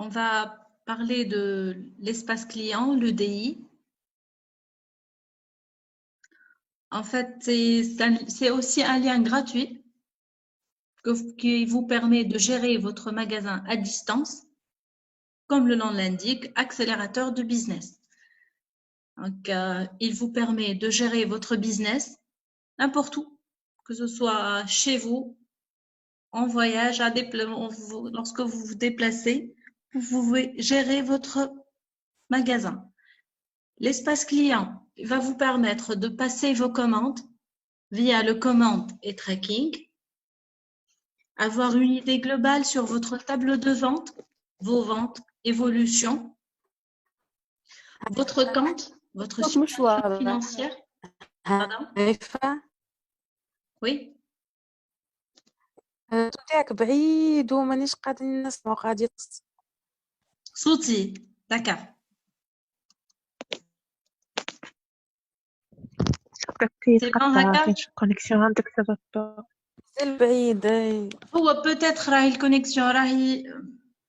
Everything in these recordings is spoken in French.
On va parler de l'espace client, l'EDI. En fait, c'est aussi un lien gratuit qui vous permet de gérer votre magasin à distance, comme le nom l'indique, accélérateur de business. Donc, il vous permet de gérer votre business n'importe où, que ce soit chez vous, en voyage, lorsque vous vous déplacez, vous pouvez gérer votre magasin. L'espace client va vous permettre de passer vos commandes via le commande et tracking, avoir une idée globale sur votre tableau de vente, vos ventes, évolution, votre compte, votre situation financière. Pardon? Oui. تاعك بعيد ومانيش قاعدين نسمعوا قاعد يقص صوتي. D'accord. C'est bon هكا؟ كونيكسيون عندك سبب بعيد. هو peut-être راهي الكونيكسيون راهي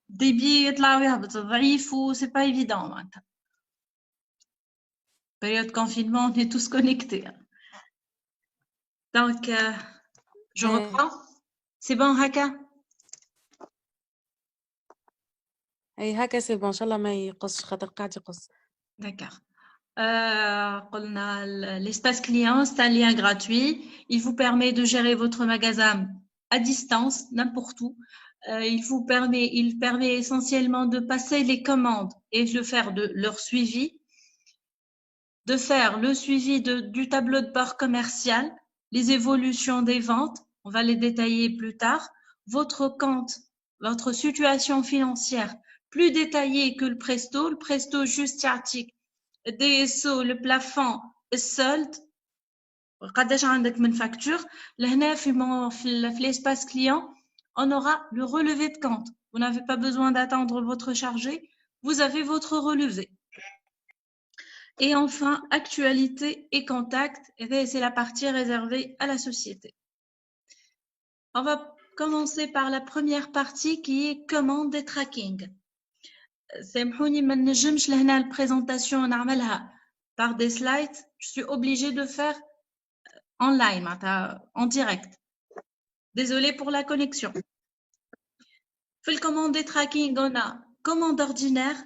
ديبي يطلع ويهبط ضعيف و c'est pas évident معناتها. Période confinement, on est tous connectés. Donc, je reprends. C'est bon هكا؟ اي هكا سي بون ان شاء الله ما يقصش خاطر قاعد يقص. D'accord. L'espace client, c'est un lien gratuit. Il vous permet de gérer votre magasin à distance, n'importe où. Il permet essentiellement de passer les commandes et de faire leur suivi, de faire le suivi du tableau de bord commercial, les évolutions des ventes, on va les détailler plus tard, votre compte, votre situation financière plus détaillée que le Presto juste article. DSO, le plafond, le solde, قداش عندك من facture. لهنا في l'espace client, on aura le relevé de compte. Vous n'avez pas besoin d'attendre votre chargé, vous avez votre relevé. Et enfin, actualité et contact, c'est la partie réservée à la société. On va commencer par la première partie qui est commande et tracking. سامحوني ما نجمش لهنا البريزونطاسيون نعملها par des slides, je suis obligée de faire en live, en direct. Désolée pour la connexion. Pour le commande et tracking, on a commande ordinaire,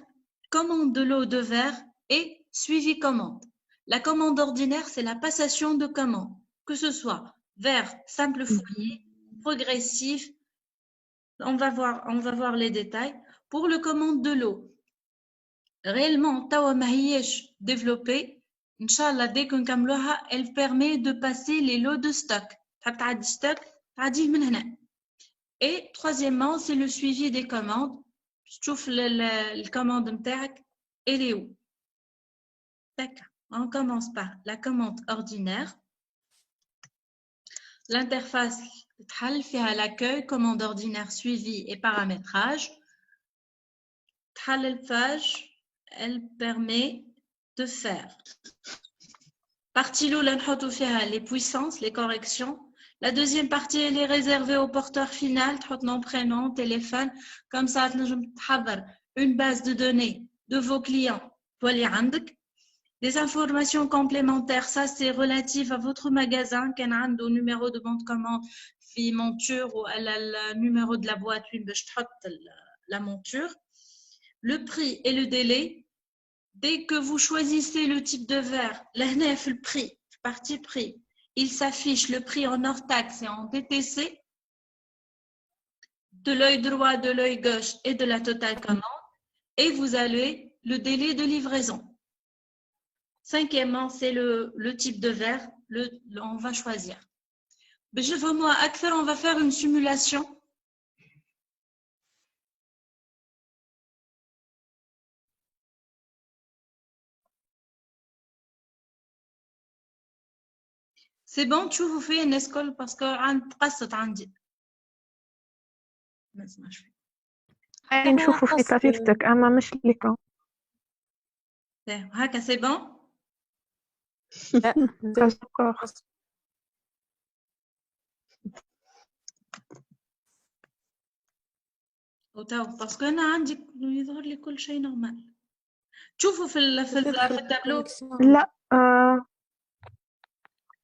commande de lot de verre et suivi commande. La commande ordinaire, c'est la passation de commande, que ce soit vers simple foyer, progressif. On va voir les détails. Pour le commande de lot, réellement, tawa mahiyech développé. Inch'Allah, dès qu'on kamloha, elle permet de passer les lots de stock. Et troisièmement, c'est le suivi des commandes. Je trouve le commande m'taak, elle est où? D'accord. On commence par la commande ordinaire. L'interface fait l'accueil, commande ordinaire, suivi et paramétrage. Page, elle permet de faire partie les puissances, les corrections. La deuxième partie, elle est réservée au porteur final, nom, prénom, téléphone. Comme ça, une base de données de vos clients. Des informations complémentaires, ça c'est relatif à votre magasin, au numéro de bon de commande, monture ou à le numéro de la boîte, la monture. Le prix et le délai. Dès que vous choisissez le type de verre, le prix, partie prix, il s'affiche le prix en hors taxe et en DTC, de l'œil droit, de l'œil gauche et de la totale commande, et vous avez le délai de livraison. Cinquièmement, c'est le type de verre, on va choisir. Je veux moi, on va faire une simulation. C'est bon, tu vous fais une école parce que قصت عندي. ما اسمعش. نشوفوا في طريقتك اما مش ليكم. هكا c'est bon. وتو باسكو انا عندي يظهر لي كل شيء نورمال. تشوفوا في التابلو. لا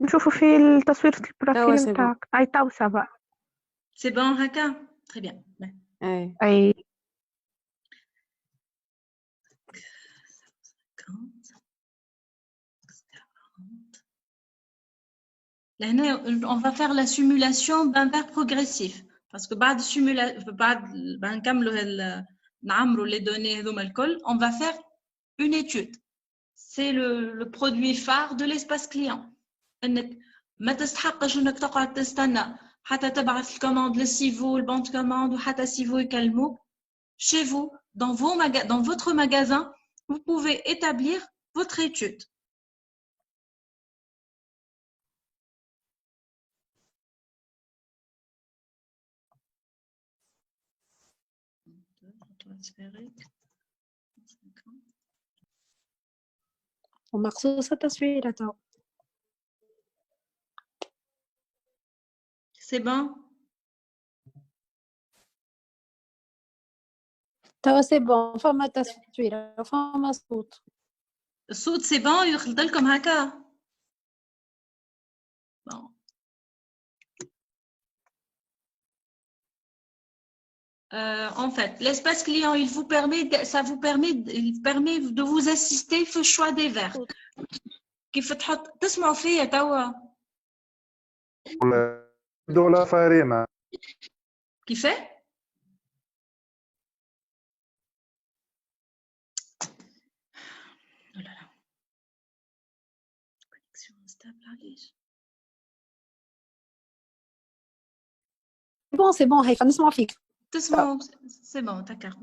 نشوفوا في التصوير توا البروفيل سي بون. نتاعك اي تو سافا. سي بون هكا تري بيان. اي اي لهنا on va faire la simulation d'un verre progressif parce que بعد نكملوا نعمروا les données هذوما الكل on va faire une étude. C'est le produit phare de l'espace client. انك ما تستحقش انك تقعد تستنى حتى تبعث الكوماند للسيفو البون كوماند وحتى سيفو يكلموك. Chez vous, dans votre magasin, vous pouvez établir votre étude. ومخصوصة تصويرة توا. C'est bon? توا سي بون فما تصويرة وفما صوت. الصوت c'est bon يخلط لكم هكا. Bon. En fait, l'espace client, il permet de vous assister في choix des verres. كيف تسمعوا فيا توا؟ دولا فاريمة. كيفاه؟ Oh là là. Connexion instable علاش؟ بون سي بون هيك نسمع فيك. تسمعوا سي بون داكار.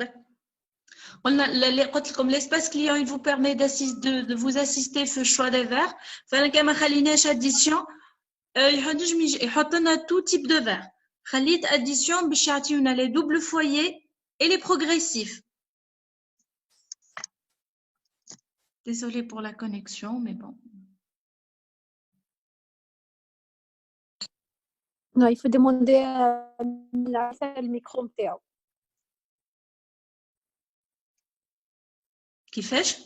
قلنا اللي قلت لكم l'espace client il vous permet de vous assister في choix des verres. فانا كما خليناش addition ينجم يحط لنا tout type de verre. خليت addition باش يعطيونا les doubles foyers et les progressifs. Désolée pour la connexion mais bon. Non, il faut demander le micro نتاعو. كيفاش؟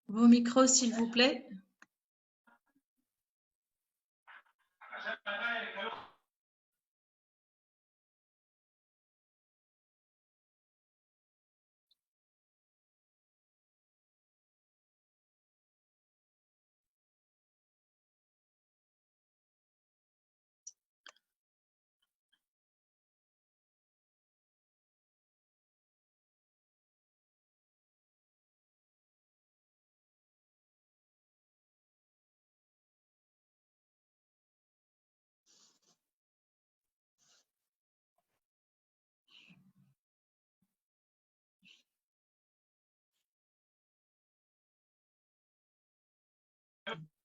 Vos micros s'il vous plaît.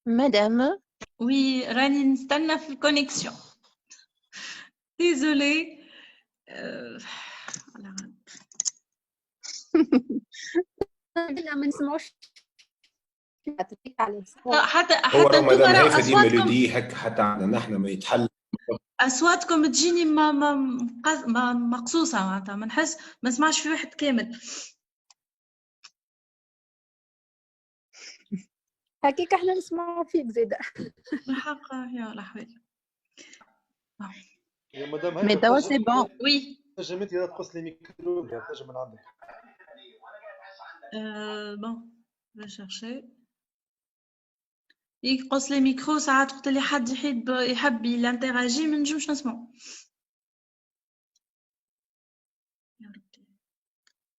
Madame. Oui, راني نستنى في الكونيكسيون. Désolée. لا ما نسمعوش. حتى مدام هيفا دي ميلودي هيك حتى عندنا نحن ما يتحل. اصواتكم تجيني ما مقصوصه معناتها ما نحس ما نسمعش في واحد كامل. هكيك احنا نسمعوا فيك زيدا. الحق يا لحوي. يا مدام مي توا سي بون. وي تنجم انت تقص لي ميكرو تنجم من عندك. بون je chercher. يقص لي ميكرو ساعات وقت اللي حد يحب ينتراجي ما نجمش نسمعو. يا ربي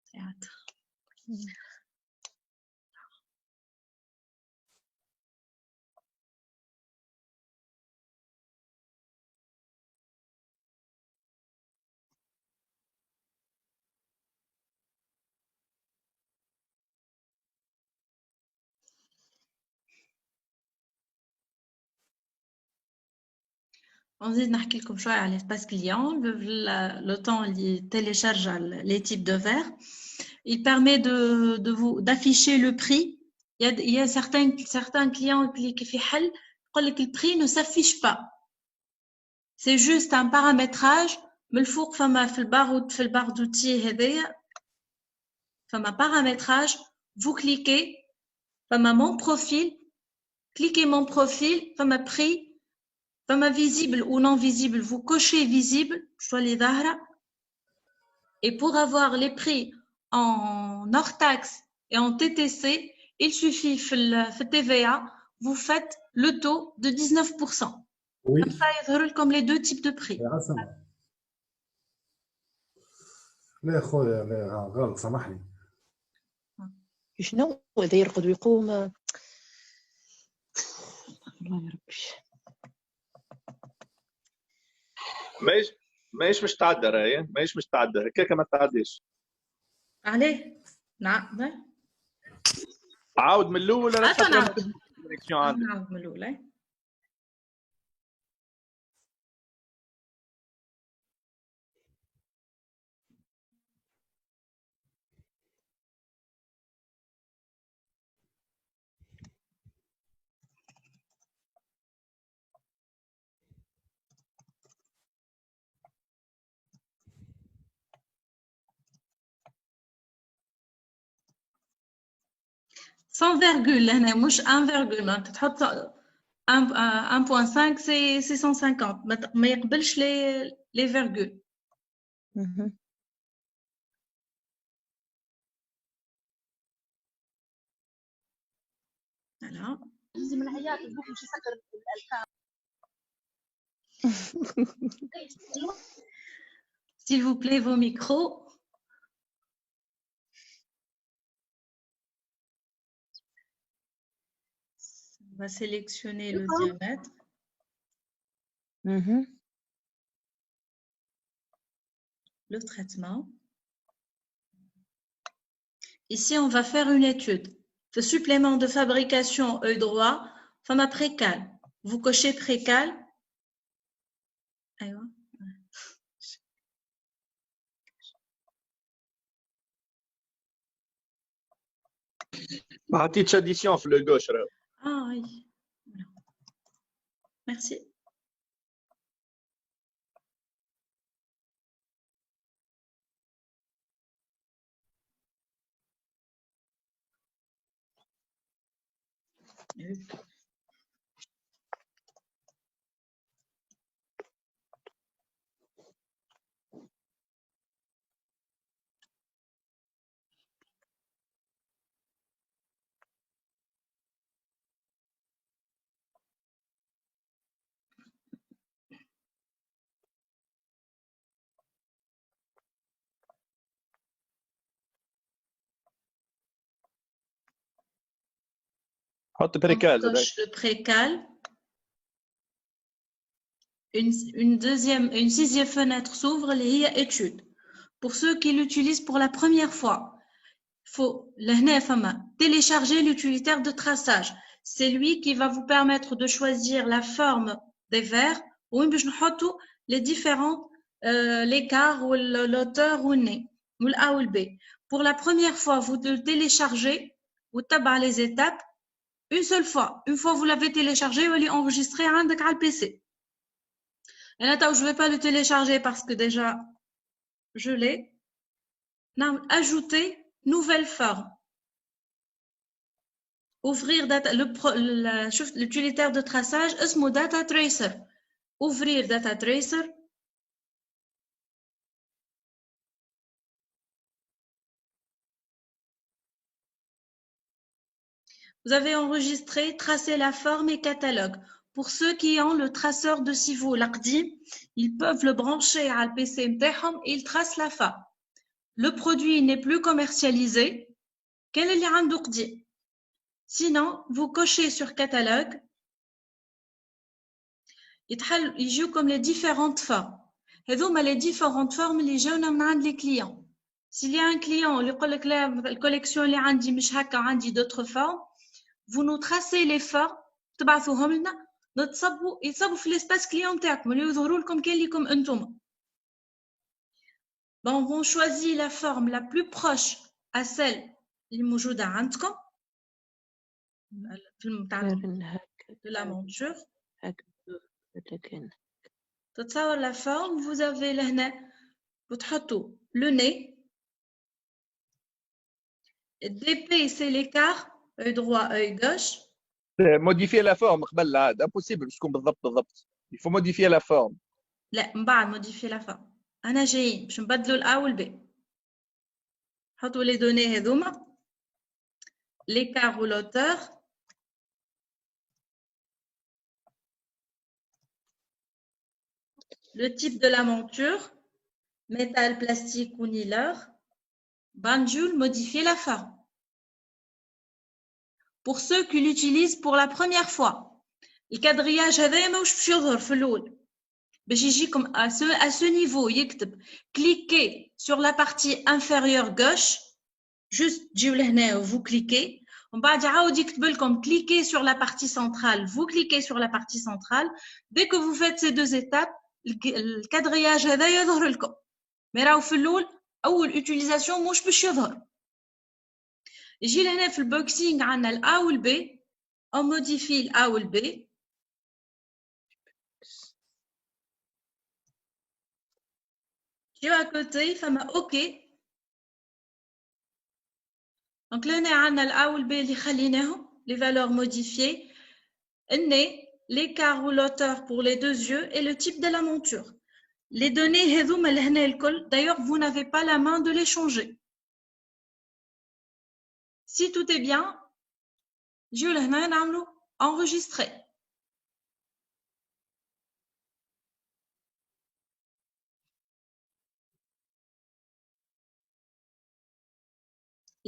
ساعات. نزيد نحكي لكم شويه على l'espace client. Le temps اللي télécharge les types de verres. il permet d'afficher le prix. Il y a certains clients qui في حل يقول لك le prix ne s'affiche pas. C'est juste un paramétrage. من الفوق فما في البار d'outils هذايا فما paramétrage. Vous cliquez فما mon profil. Cliquez mon profil فما prix. فما visible ou non visible. Vous cochez visible. شو اللي ظاهرة. Et pour avoir les prix en hors taxe et en TTC, il suffit, في TVA, vous faites le taux de 19%. Oui. Comme ça, il y a comme les deux types de prix. لا يا خويا لا غلط سامحني. شنو إذا يرقد ويقوم الله يا ربي. ماهيش مش تعدى راهي ماهيش مش تعدى هكاك ما تعديش. عليه؟ نعم. عاود من الاول راه نعاود من الاول. Sans virgule, مش 1 تحط 1.5 c'est 650 ما يقبلش les virgules. Voilà. S'il vous plaît, vos micros. On va sélectionner le diamètre. Le traitement. Ici, on va faire une étude. Le supplément de fabrication œil droit, femme précal. Vous cochez précal. ما عطيتش اديسيون في لو غوش راه. Ah oui. Merci. حط بريكال. Le précal. Une sixième fenêtre s'ouvre, les études. Pour ceux qui l'utilisent pour la première fois, il faut télécharger l'utilitaire de traçage. C'est lui qui va vous permettre de choisir la forme des vers ou les différents l'écart ou l'auteur ou le A ou le B. Pour la première fois, vous le téléchargez, vous tapez les étapes une seule fois. Une fois vous l'avez téléchargé, vous allez enregistrer sur le PC. Et là, je ne vais pas le télécharger parce que déjà, je l'ai. Ajouter nouvelle forme. Ouvrir l'utilitaire de traçage, Data Tracer. Ouvrir Data Tracer. Vous avez enregistré, tracé la forme et catalogue. Pour ceux qui ont le traceur de Civo, l'ARDI, ils peuvent le brancher à le PC et ils tracent la forme. Le produit n'est plus commercialisé. Quel est l'ARDI? Sinon, vous cochez sur catalogue. Il joue comme les différentes formes. Et donc, les différentes formes, les jeunes ont les clients. S'il y a un client, la collection est عندي مش هكا عندي d'autres formes, vous nous tracez les formes, تبعثوهم لنا, يتصبوا في l'espace client نتاعكم اللي يظهروا لكم كاين ليكم انتم. Bon, on choisit la forme la plus proche à celle اللي موجودة عندكم الفيلم بتاعكم de la monture. لكن تتصور la forme, vous avez لهنا وتحطوا le nez. DP, c'est l'écart, œil droit, œil gauche. modifier la forme قبل العاد impossible باش تكون بالضبط il faut modifier la forme. لا من بعد modifier la forme. أنا جايين باش نبدلوا الأ والب. حطوا les données هذوما. L'écart ou l'auteur. Le type de la monture. Métal, plastique ou nylon. Banjul, modifier la forme. Pour ceux qui l'utilisent pour la première fois. الكادرياج هذايا ماهوش باش يظهر في الأول. باش يجيكم à ce niveau يكتب cliquez sur la partie inférieure gauche. Juste تجيو لهنا vous cliquez. ومن بعد يعاود يكتب لكم cliquez sur la partie centrale. Vous cliquez sur la partie centrale. Dès que vous faites ces deux étapes, الكادرياج هذايا يظهر لكم. مي راهو في الأول أول utilisation مش باش يظهر. يجي لهنا في البوكسينغ عندنا الأ والب. On modifie الأ والب. جيو à côté فما OK. Donc là, on a l'A ou le B اللي خليناهم, les valeurs modifiées, le nez, l'écart ou l'auteur pour les deux yeux et le type de la monture. Les données هذوما اللي هنا الكل, d'ailleurs vous n'avez pas la main de les changer. Si tout est bien, جيو لهنا نعملو enregistrer.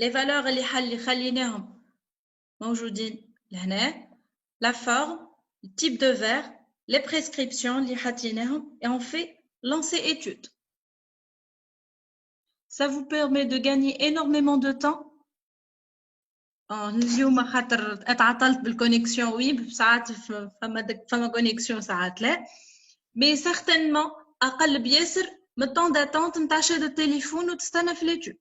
Les valeurs اللي خليناهم موجودين لهنا, la forme, le type de verre, les prescriptions اللي حطيناهم, et on fait lancer étude. Ça vous permet de gagner énormément de temps. اليوم خاطر اتعطلت بالكونيكسيون وي ساعات فما كونيكسيون ساعات لا مي سيغتينمون اقل بياسر من الطون داتونت نتاع شاد التليفون وتستنى في ليتود.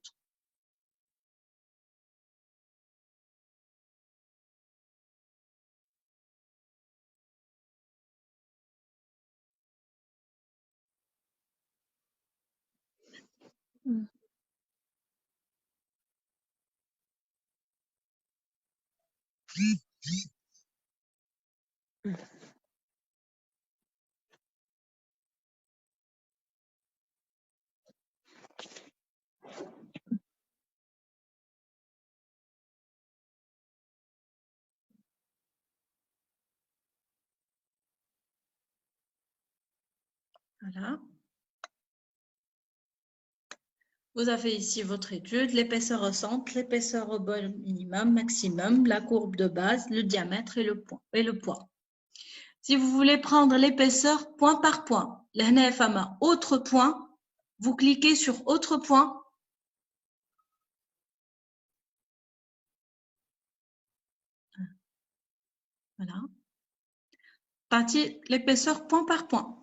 Voilà. Vous avez ici votre étude, l'épaisseur au centre, l'épaisseur au bol minimum, maximum, la courbe de base, le diamètre et le poids. Si vous voulez prendre l'épaisseur point par point, لهنا فما autre point, vous cliquez sur autre point. Voilà. Partie l'épaisseur point par point.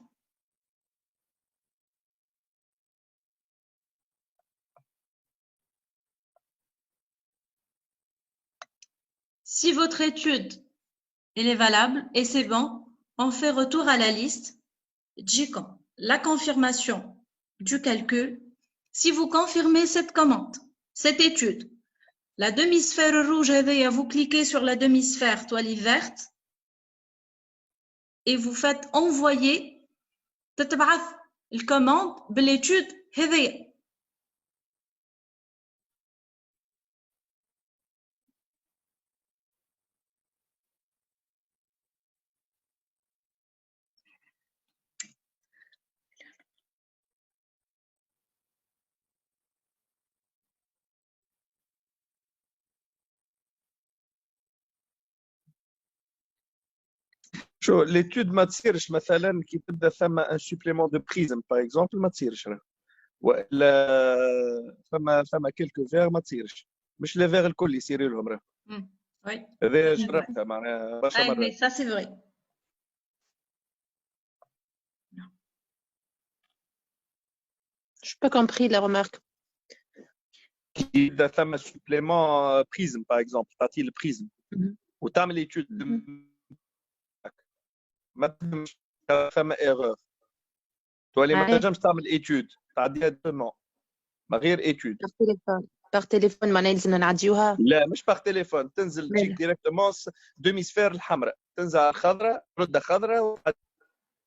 Si votre étude elle est valable et c'est bon, on fait retour à la liste. JICOM, la confirmation du calcul. Si vous confirmez cette commande, cette étude, la demi-sphère rouge, vous cliquez sur la demi-sphère toile verte et vous faites envoyer la commande de l'étude. شو l'étude ما تصيرش مثلا كي تبدا ثم ان supplément de prisme par exemple ما تصيرش راه ولا ثم كيلكو فيغ ما تصيرش مش لي فيغ الكل يصير لهم راه Oui. هذا جربتها معناها برشا Ah, mais مرات. ça c'est vrai. Je n'ai pas compris la remarque. إذا ثم supplément prisme par exemple تعطيه البريزم Mhm. وتعمل étude ما تنجمش ثم erreur تولي ما Ouais. تنجمش تعمل étude تعديها ديريكتومون ما غير étude Par téléphone معناها لازم نعديوها. لا مش باغ تليفون تنزل تجيك ديريكتومون دومي سفير الحمراء تنزل على الخضراء ردة خضراء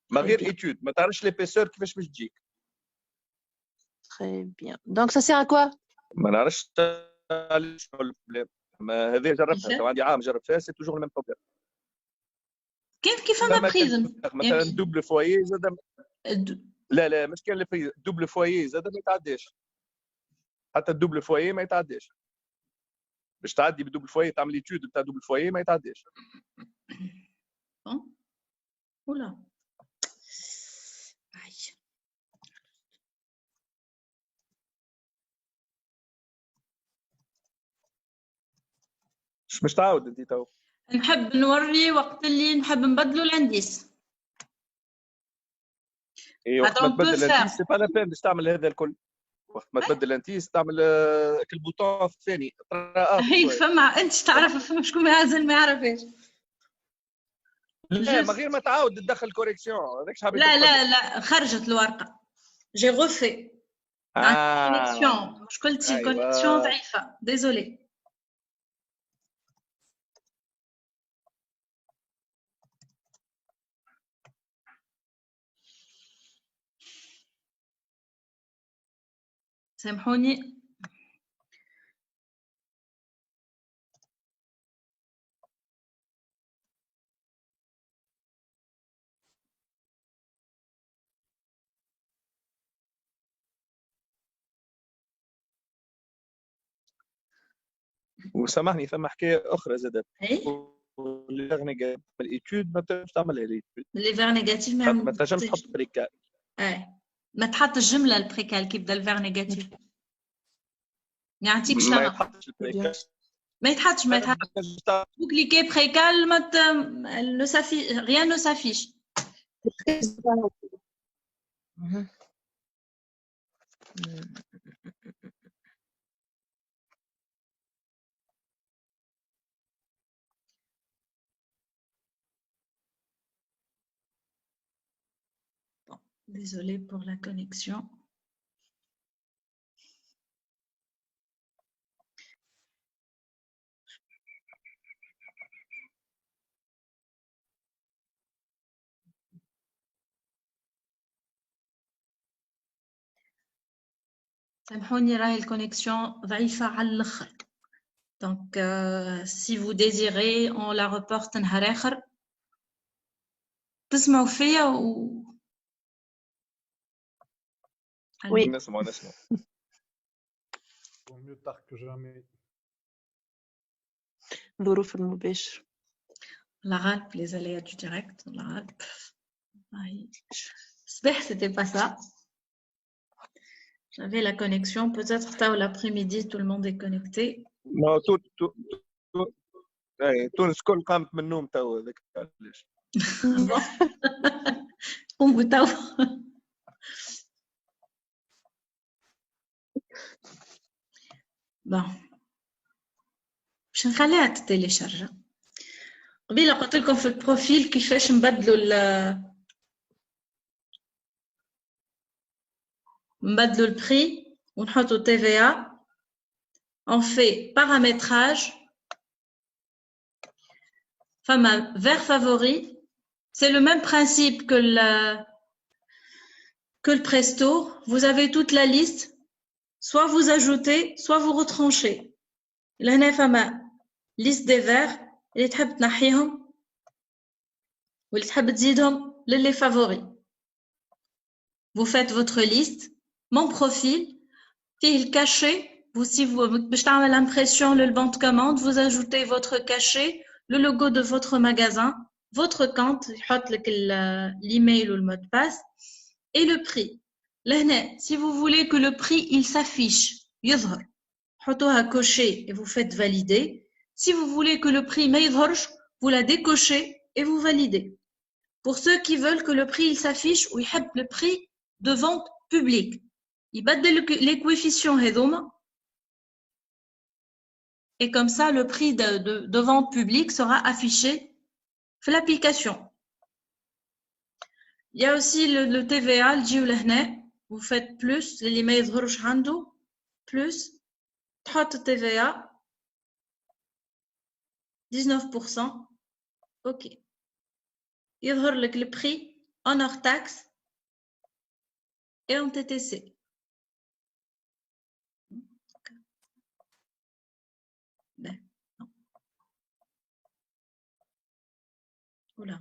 ما غير étude ما تعرفش ليبيسور كيفاش باش تجيك Très bien. Donc ça sert à quoi? ما نعرفش شنو البروبليم ما هذه جربتها تو عندي عام جربت فيها سي توجور لو ميم بروبليم كيف ما بريزم مثلا دوبل فوايي زاد لا مش كان دوبل فوايي زاد ما يتعداش حتى الدوبل فوايي ما يتعداش باش تعدي بدوبل فوايي تعمل ايتود بتاع دوبل فوايي ما يتعداش ولا مش تعاود انت تو نحب نوري وقت اللي نحب نبدلوا الانديس. اي وقت ما تبدل الانتيس سي با لا بين باش تعمل هذا الكل وقت ما تبدل الانتيس تعمل البوطون الثاني هي فما انت تعرف فما شكون هازل ما يعرفش لا ما غير ما تعاود تدخل كوريكسيون هذاك حابب لا خرجت الورقه جي غوفي كونيكسيون مشكلتي الكونيكسيون ضعيفه ديزولي. سامحوني وسامحني ثم حكايه اخرى زادت لي نيجاتيف الايتود ما تنجمش تعملها لي فير نيجاتيف ما تنجمش تحط بريكال ما تحط الجمله البريكال كي بدا الفير نيجاتيف يعطيك ما يتحطش البريكال ما يتحطش vous cliquez précal ne s'affiche rien ne s'affiche. Bon, désolé pour la connexion. سامحوني راهي الكونيكسيون ضعيفة على الآخر. Donc si vous désirez on la reporte نهار آخر. تسمعوا فيا و Oui. نسمع mieux tard que jamais. ظروف المباشر. La râpe, les aléas du direct, la râpe. J'espère que c'était pas ça. J'avais la connexion. Peut-être tard l'après-midi, tout le monde est connecté. ما تونس كل قامت من النوم تو هذاك علاش قوموا تو. bon باش نخليها تتيليشارجا. قبيله قلت لكم في البروفيل كيفاش نبدلوا البري ونحطوا TVA. On fait paramétrage. Femme vert favori. C'est le même principe que le Presto. Vous avez toute la liste. Soit vous ajoutez, soit vous retranchez. Là, on a femme liste des verts. اللي تحب تنحيهم واللي تحب تزيدهم للي favoris. Vous faites votre liste. Mon profil. فيه الكاشي. Si vous avez l'impression le bon de commande, vous ajoutez votre cachet, le logo de votre magasin, votre compte, l'email ou le mot de passe et le prix. Là, si vous voulez que le prix il s'affiche, يظهر, حطوها coché et vous faites valider. Si vous voulez que le prix ما يظهرش, vous la décochez et vous validez. Pour ceux qui veulent que le prix il s'affiche ou يحب le prix de vente public, يبدل les coefficients هذوما. et comme ça, le prix de vente publique sera affiché sur l'application. Il y a aussi le TVA, le جيو vous faites plus, اللي ما يظهرش عنده plus, تحط TVA 19%. OK. يظهر لك le prix en hors taxe et en TTC. Ben, non. Oula.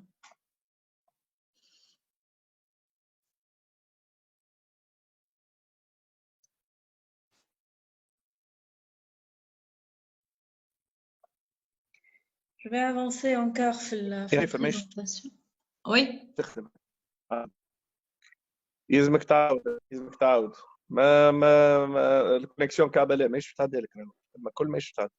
Je vais avancer encore في la présentation. Oui. تخدم يلزمك تعاود ما الكونيكسيون كعبه لا ماهيش تعدي لك كل ماهيش تعدي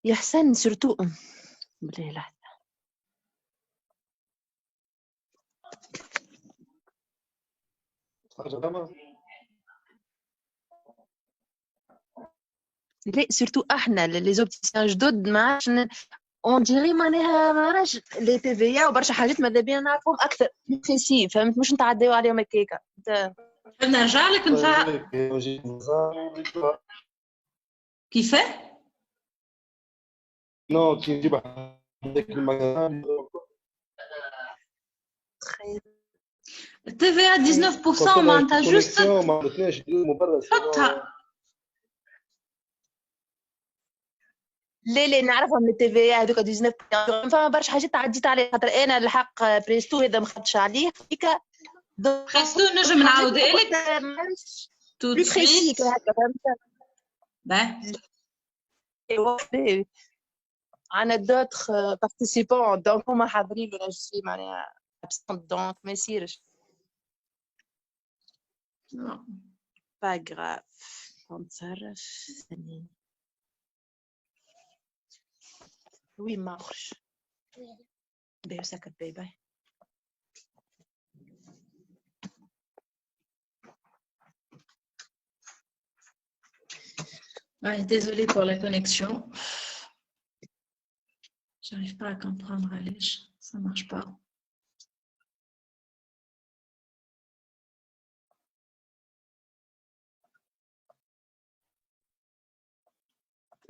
يا حسن سورتو بلي لحظة لا سورتو احنا لي زوبتيسيان جدد ما عادش اون ديري معناها ما راش لي تي في وبرشا حاجات ماذا بينا نعرفهم اكثر بريسي فهمت مش نتعداو عليهم هكاكا نرجع لك كيف نو كي نجيب عندك المكان TVA 19% معناتها جوست ما فيهاش مبرر حطها. لا نعرفهم التي في هذوك 19 فما برشا حاجات عديت عليها خاطر انا الحق بريستو هذا ما خدتش عليه فيك بريستو نجم نعاود لك تو بليس خيسيك هكا فهمت باه عنا دوتر بارتيسيبون دونك هما حاضرين ولا جسي معناها ابسنت دونك ما يصيرش با غراف نتصرف ثاني وي مارش باهي سكت باي Désolée pour la connexion. J'arrive pas à comprendre, Alèche. Ça marche pas.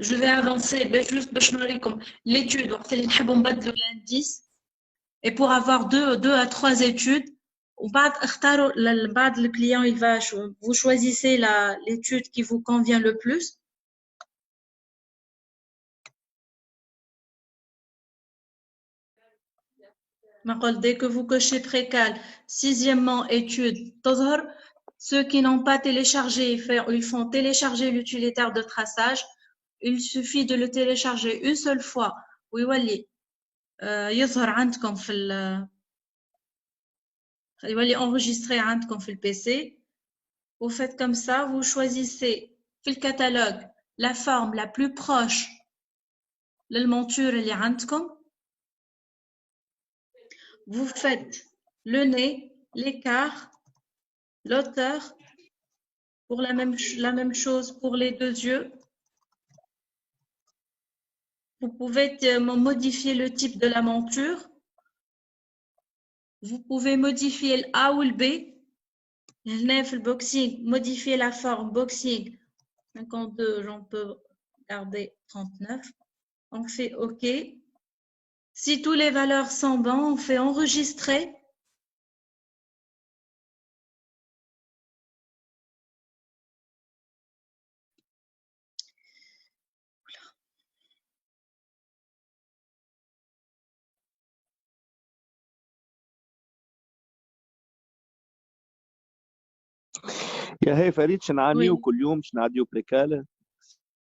Je vais avancer. Juste comme l'étude. L'indice. Et pour avoir deux à trois études, le client, vous choisissez l'étude qui vous convient le plus. Dès que vous cochez précal, sixièmement, étude, ceux qui n'ont pas téléchargé, ils font télécharger l'utilitaire de traçage. Il suffit de le télécharger une seule fois. ويولي يظهر عندكم يولي enregistré عندكم في PC. Vous faites comme ça, vous choisissez في catalogue la forme la plus proche للmonture اللي عندكم. Vous faites le nez, l'écart, l'auteur, pour la même chose pour les deux yeux. Vous pouvez modifier le type de la monture. Vous pouvez modifier le A ou le B. Le boxing, modifier la forme boxing. 52, j'en peux garder 39. On fait OK. Si toutes les valeurs sont bonnes, on fait enregistrer. يا هي فريد شنعانيو كل يوم شنعديو بريكال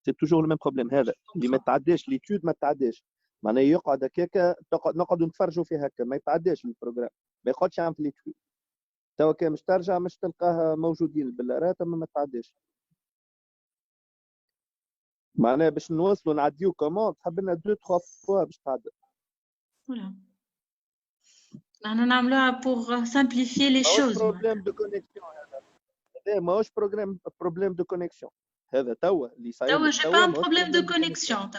سي توجور لو ميم بروبليم هذا اللي ما تعداش ليتود ما تعداش معناها يقعد هكاك نقعدوا نتفرجوا فيه هكا ما يتعداش البروجرام ما يقعدش يعمل في ليتود توا كان مش ترجع مش تلقاها موجودين بالرات اما ما تعداش معناها باش نوصلوا نعديو كوموند حاب لنا 2 3 فوا باش تعدى فوالا احنا نعملوها بور سامبليفيي لي شوز. بروبليم دو كونيكسيون هذا ماهوش بروبليم دو كونيكسيون هذا توا اللي صاير توا جي با ان بروبليم دو كونيكسيون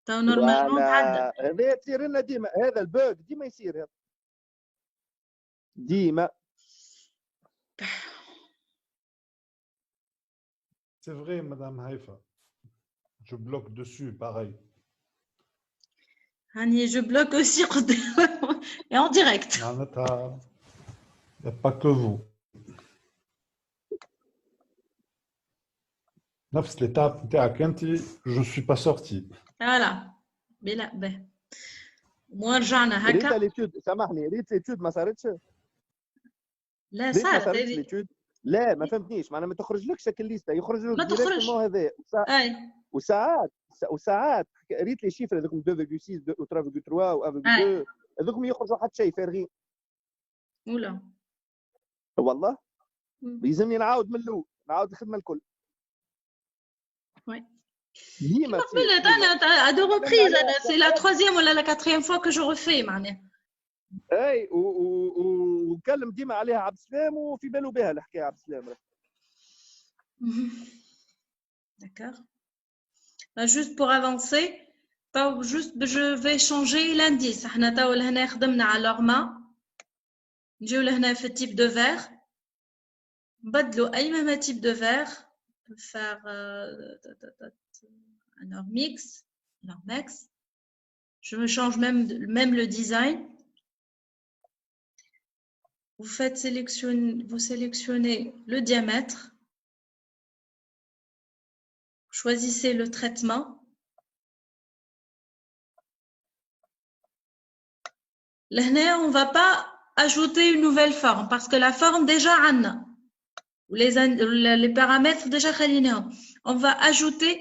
توا نورمالمون تعدى. هذا تصير لنا ديما هذا البوغ ديما يصير هذا ديما. C'est vrai, Madame Haïfa. Je bloque dessus, pareil. Hani, je bloque aussi et en direct. Il n'y a pas que vous. نفس l'étape نتاعك انت je ne suis pas sorti. Voilà. بلا به. مو رجعنا ريت هكا. ليتود سامحني ريت ليتود ما صارتش. لا ريت ما صارت صارتش هذه. ليتود. لا ما فهمتنيش معناها ما تخرجلكش شكل ليستا يخرج ما لك تخرج. ديريكتومون هذا اي وساعات ريت لي شيفر هذوك 2.6 و 3.3 و 1.2 هذوك يخرجوا حتى شيء فارغين. ولا والله يلزمني نعاود من الاول نعاود الخدمه الكل. وي. ديما قبل انا à deux reprises c'est la troisième ou la quatrième fois que je refais معناها. اي وكلم ديما عليها عبد السلام وفي باله بها الحكايه عبد السلام. D'accord. Juste pour avancer, je vais changer l'indice. احنا توا لهنا خدمنا على لورما. نجيو لهنا في type de verre. نبدلوا أي مهما type de verre. Faire un mix, max. Je me change même le design. Vous sélectionnez le diamètre. Choisissez le traitement. Là, on ne va pas ajouter une nouvelle forme parce que la forme déjà عندنا. Les paramètres déjà خليناهم. On va ajouter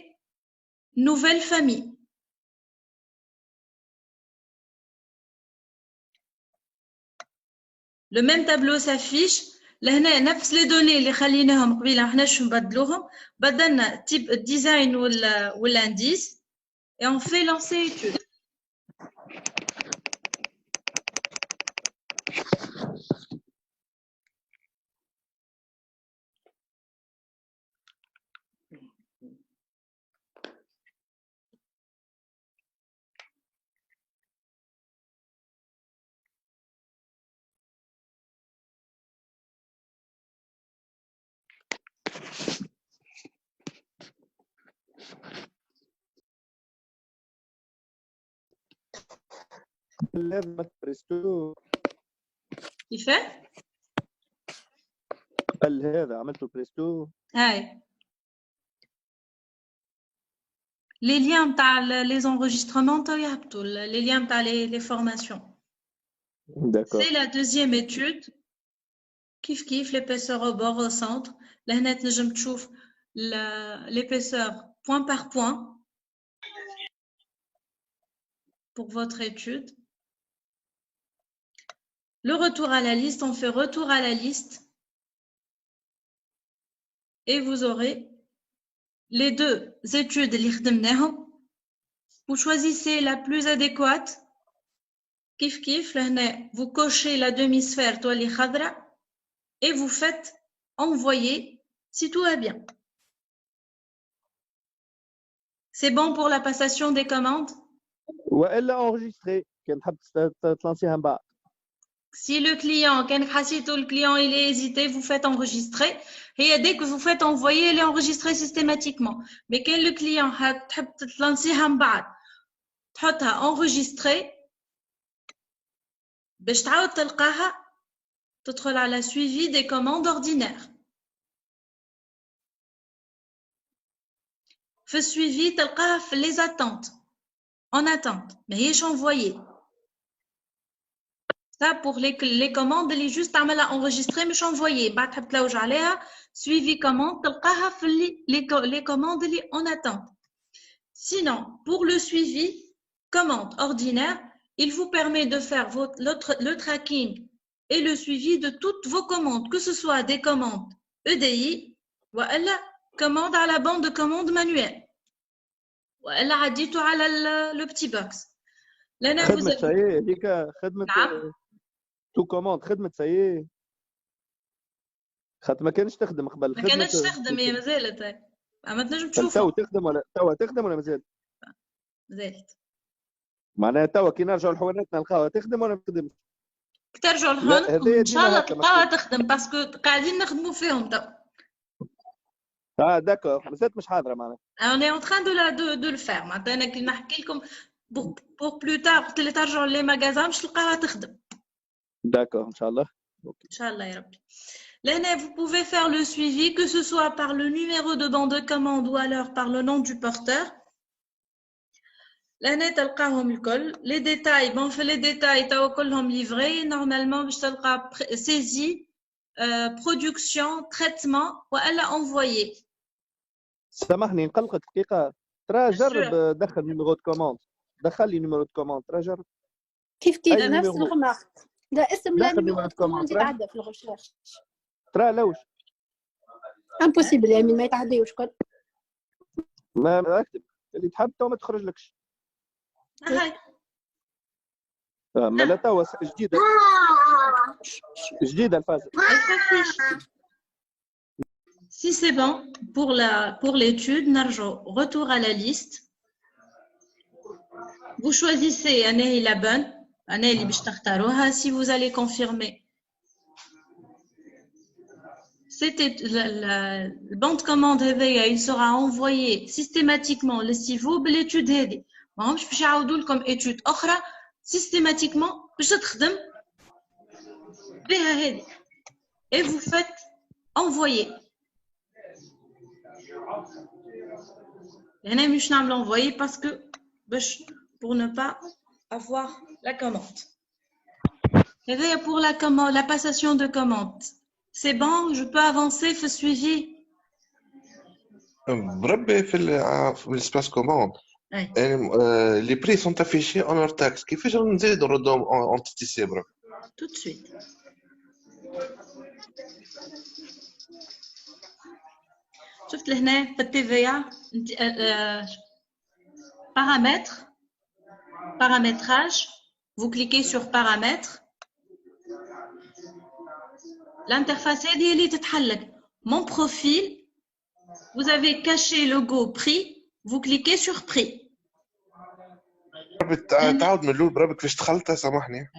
une nouvelle famille. Le même tableau s'affiche. لهنا نفس les données اللي خليناهم قبيله احنا شو نبدلوهم بدلنا type design ou l'indice et on fait lancer étude. لازم بريستو كيف؟ قال هذا عملته بريستو. هاي les liens تاع les enregistrements تاع يهبطوا les liens تاع les formations. D'accord. C'est la deuxième étude. كيف l'épaisseur au bord au centre. لهنا تنجم تشوف l'épaisseur point par point pour votre étude. Le retour à la liste, on fait retour à la liste et vous aurez les deux études اللي خدمناهم. Vous choisissez la plus adéquate. كيف لهنا vous cochez la demi-sphère تولي خضراء et vous faites envoyer si tout va bien. C'est bon pour la passation des commandes? والا enregistré كان تحب تلانسيها من بعد. Si le client, le client il est hésité, vous faites enregistrer. Et dès que vous faites envoyer, elle est enregistrée systématiquement. Mais quand le client a enregistré, تدخل على suivi des commandes ordinaires. في suivi تلقاها في les attentes. En attente. Mais هيش envoyé. Ça pour les commandes, اللي juste تعملها enregistrer مش envoyer. بعد تحب تلوج عليها suivi commande تلقاها في les commandes اللي en attente. Sinon, pour le suivi commande ordinaire, il vous permet de faire le tracking et le suivi de toutes vos commandes, que ce soit des commandes EDI ou la commande à la bande de commande manuelle. Ou elle a dit tout à le petit box. Là, vous خدمة سايي هذيك خدمة نعم. تو كوموند خدمة سايي خاطر ما كانش تخدم قبل ما كانتش تخدم هي مازالت هاي ما تنجم تشوفها تو تخدم ولا توا تخدم ولا مازال مازالت معناها توا كي نرجعوا لحواناتنا نلقاوها تخدم ولا ما تخدمش ترجعوا لهون ان شاء الله تلقاوها تخدم باسكو قاعدين نخدموا فيهم تو داكور مازالت مش حاضرة معناها on est en train de le faire معناتها انا كي نحكي لكم pour plus tard وقت اللي ترجعوا لي ماغازان باش تلقاوها تخدم داكور ان شاء الله ان شاء الله يا ربي. Là, vous pouvez faire le suivi, que ce soit par le numéro de bande de commande ou alors par le nom du porteur. Là, les détails, bon, fait les détails, tu as livrés. Normalement, je te saisie, production, traitement, ou elle a envoyé. سامحني نقلقك دقيقة ترى جرب دخل نيميرو دو كوموند دخل لي نيميرو دو كوموند ترى جرب كيف نفس الغماخ لا اسم لا نيميرو دو كوموند يتعدى في الغشاش ترى لوش امبوسيبل يا مين ما يتعديوش كل ما اكتب اللي تحب تو ما تخرجلكش هاي ما لا توا جديدة الفازة Si c'est bon pour l'étude, retour à la liste. Vous choisissez la bonne, si vous allez confirmer. C'était le bon de commande, il sera envoyé systématiquement le CIVO de l'étude. Je vais vous comme étude autre systématiquement, et vous faites envoyer. Je vais l'envoyer parce que pour ne pas avoir la commande. Et pour la passation de commande. C'est bon, je peux avancer, faire suivi. بربي في السباس كوموند les prix sont affichés en hors taxe كيفاش نزيدوا نردهم en TTC برك Tout de suite. شفت لهنا في الTVA paramétrage, vous cliquez sur paramètres. L'interface est تتحلك. Mon profil, vous avez caché le logo prix, vous cliquez sur prix. تعاود من الاول بربي كيفاش دخلت سامحني.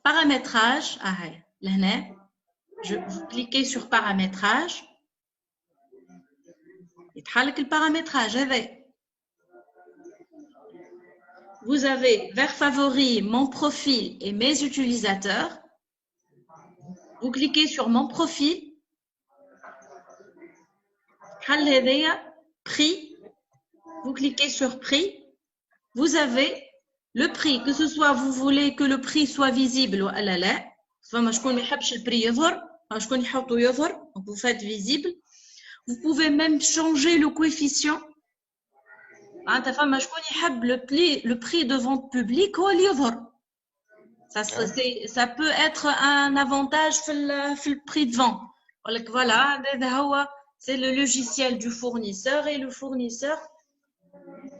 Paramétrage, لهنا. Vous cliquez sur paramétrage. يتحلك البارامتراج هذا. Vous avez vers favoris mon profil et mes utilisateurs. Vous cliquez sur mon profil. Prix. Vous cliquez sur prix. Vous avez le prix, que ce soit vous voulez que le prix soit visible ou la. فما شكون ما يحبش البري يظهر، فما شكون يحطو يظهر، donc vous faites visible. Vous pouvez même changer le coefficient. فما شكون يحب le prix de vente publique هو اللي يظهر. Ça peut être un avantage في le prix de vente. Voilà, c'est le logiciel du fournisseur et le fournisseur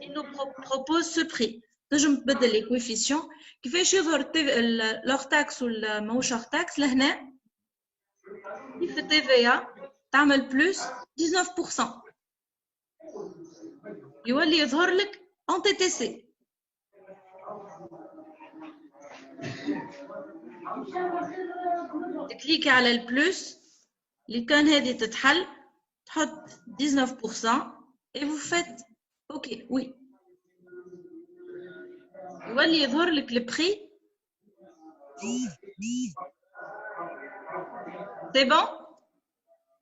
il nous propose ce prix. نجم تبدل les coefficients. كيفاش يظهر leur taxe ولا ماهوش leur taxe لهنا في TVA تعمل plus 19%. يولي يظهر لك en TTC. تكليكي على البلس اللي كان هذه تتحل تحط 19% et vous faites OK oui. يولي يظهر لك البري. C'est bon?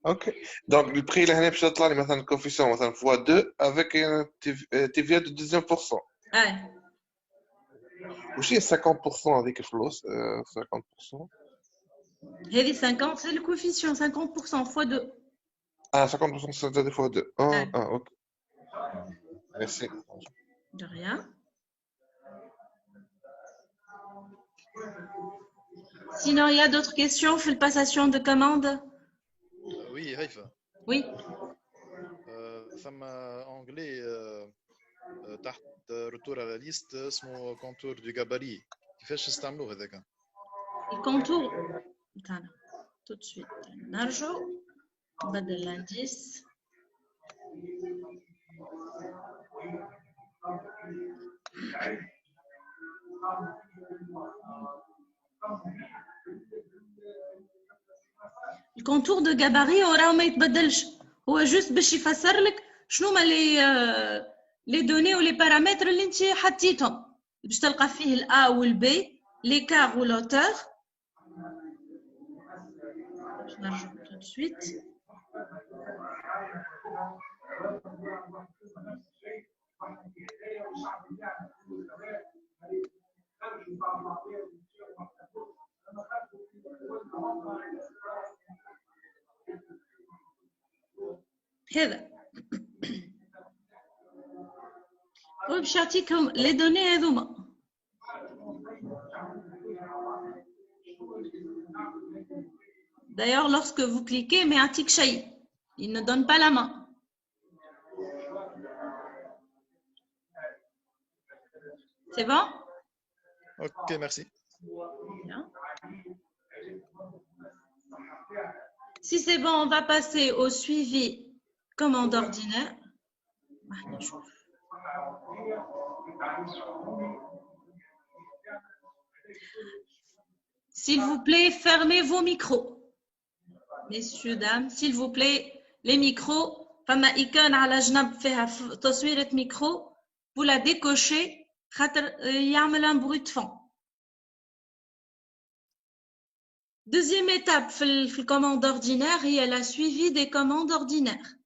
Ok. Donc le prix là باش يطلع لي مثلا coefficient مثلا fois 2 avec un TVA de 19%. Ouais. وش هي 50% هذيك الفلوس 50%؟ هذه 50 c'est le coefficient 50% fois 2. Ah, 50% c'est des fois 2. Ah, ok. Merci. De rien. Sinon, il y a d'autres questions sur la passation de commande? Oui, Haïfa. Oui. ثم anglais تحت retour à la liste اسمه contour du gabarit. كيفاش نستعملوه هذاك؟ الكونتور تاعنا tout de suite نرجعوا بدل الانديس الكونتور دو غاباري وراه ما يتبدلش هو جوست باش يفسر لك شنو هما لي دوني ولي بارامتر اللي انت حطيتهم باش تلقى فيه الا والبي l'écart ou l'auteur. Je l'ajoute tout de suite. هذا باش يعطيكم لي دوني هذوما. D'ailleurs, lorsque vous cliquez, mais un tic chay, il ne donne pas la main. C'est bon? Ok, merci. Bien. Si c'est bon, on va passer au suivi commande ordinaire. S'il vous plaît, fermez vos micros. Messieurs, dames, s'il vous plaît, les micros, فما إيكون على جنب فيها تصويرة ميكرو, vous la décochez, خاطر يعمل un bruit de fond. Deuxième étape في la commande ordinaire, il y a la suivi des commandes ordinaires.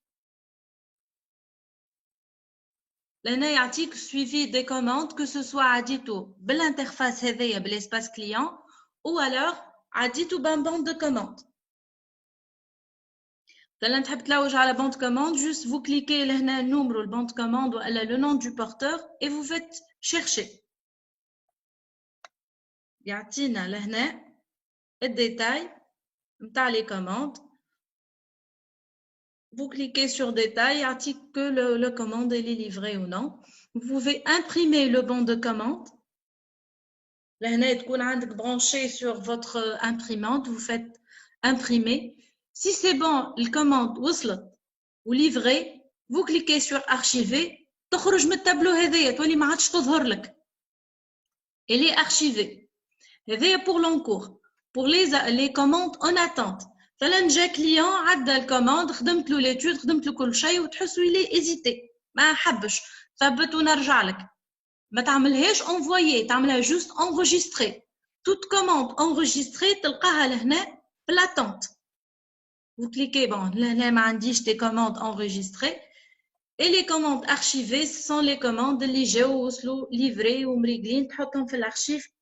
لهنا يعطيك suivi des commandes, que ce soit عديتو بالinterface هذيا بالespace client, ou alors عديتو بان bande de commande. فلان تحب تلوج على bande commande, juste vous cliquez لهنا numéro le bande commande ou le nom du porteur et vous faites chercher. يعطينا لهنا الديتاil نتاع les commandes. Vous cliquez sur détail, يعطيك que le commande est livré ou non. Vous pouvez imprimer le bon de commande. لهنا تكون عندك branché sur votre imprimante, vous faites imprimer. Si c'est bon, la commande وصلت ou livré, vous cliquez sur archiver, تخرج من التابلو هذايا تولي ما عادش تظهر لك. Elle est archivée. هذايا pour l'encours. Pour les commandes en attente. فلان جا كليون عدى الكوموند خدمت له ليتود خدمت له كل شيء وتحسوا لي ايزيتي ما حبش ثبت ونرجع لك ما تعملهاش انفويي تعملها جوست انريجستري توت كوموند انريجستري تلقاها لهنا في لاتونت vous cliquez bon لهنا ما عنديش دي كوموند انريجستري et les commandes archivées ce sont les commandes اللي جاو وصلوا ليفري ومريقلين تحطهم في الارشيف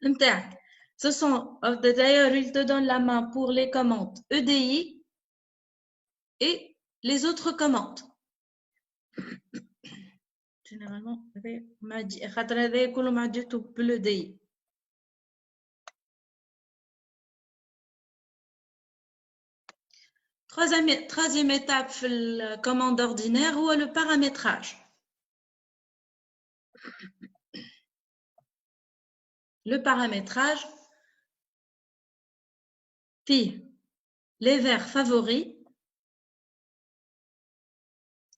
نتاعك. Ce sont, d'ailleurs, il te donne la main pour les commandes EDI et les autres commandes. Généralement, l'EDI. Troisième étape de la commande ordinaire, ou le paramétrage. Le paramétrage, les vers favoris.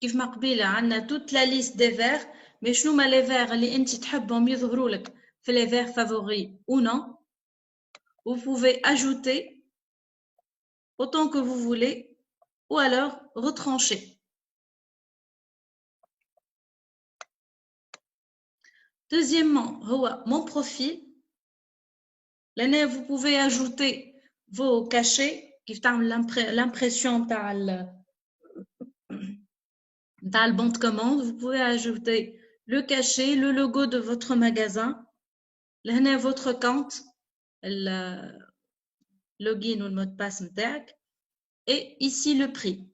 كيف ما قبيله عندنا toute la liste des vers, mais شنو ما les vers اللي انت تحبهم يظهروا لك في les vers favoris ou non. Vous pouvez ajouter autant que vous voulez ou alors retrancher. Deuxièmement, mon profil. Là, vous pouvez ajouter vos cachets qui font l'impression dans le bon de commande. Vous pouvez ajouter le cachet, le logo de votre magasin, là votre compte, le login ou le mot de passe متاعك, et ici le prix.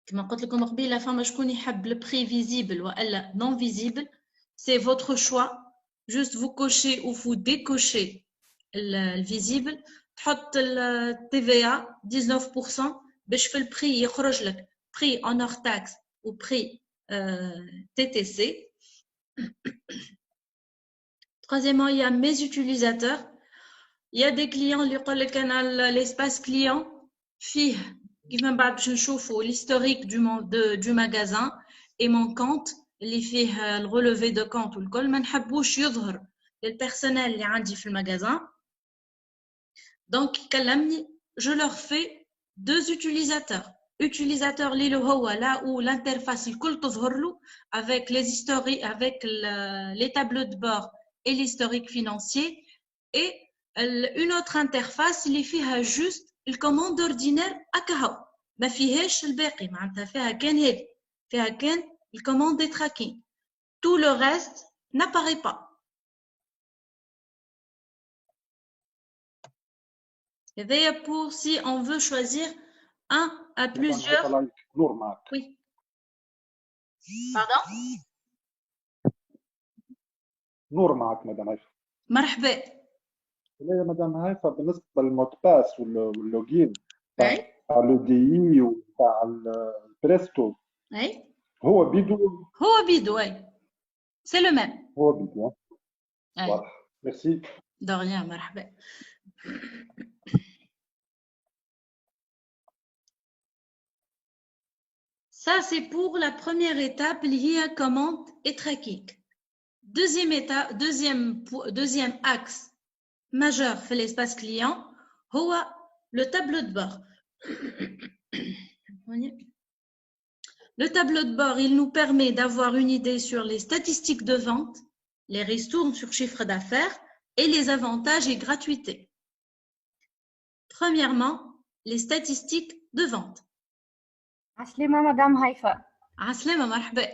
كما قلت لكم قبيله فما شكون يحب le prix visible ولا non visible, c'est votre choix. Juste vous cochez ou vous décochez le visible, تحط le TVA 19% باش في الprix يخرج لك prix en hors taxe ou prix TTC. Troisièmement, il y a mes utilisateurs. Il y a des clients qui ont le canal l'espace client فيه كيف من بعد باش نشوفوا l'historique du magasin et mon compte اللي فيه le relevé de compte والكل ما نحبوش يظهر للpersonnel اللي عندي في المagasin. Donc كلمني, je leur fais 2 utilisateurs. Utilisateur اللي هو là où l'interface الكل تظهر له avec les historiques, avec les tableaux de bord et l'historique financier, et une autre interface اللي فيها juste الكوموند اوردينير هكا, ما فيهاش الباقي, معناتها فيها كان هذه, فيها كان الكوموند دي تراكين. Tout le reste n'apparaît pas. هذايا pour si on veut choisir un à plusieurs. نور معك. Oui. Pardon? نور معك مدام هيفا. مرحبا. لا يا مدام هيفا, بالنسبه للمود باس واللوجين تاع لو دي اي وتاع البريستو, هو بيدو اي سي لو ميم. هو بيدو. واضح. ميرسي. De rien, مرحبا. Ça, c'est pour la première étape, liée à commande et tracking. Deuxième étape, deuxième axe majeur في l'espace client, هو le tableau de bord. Le tableau de bord, il nous permet d'avoir une idée sur les statistiques de vente, les ristournes sur chiffre d'affaires et les avantages et gratuités. Premièrement, les statistiques de vente. عسلامة مدام هيفا. عسلامة مرحبا.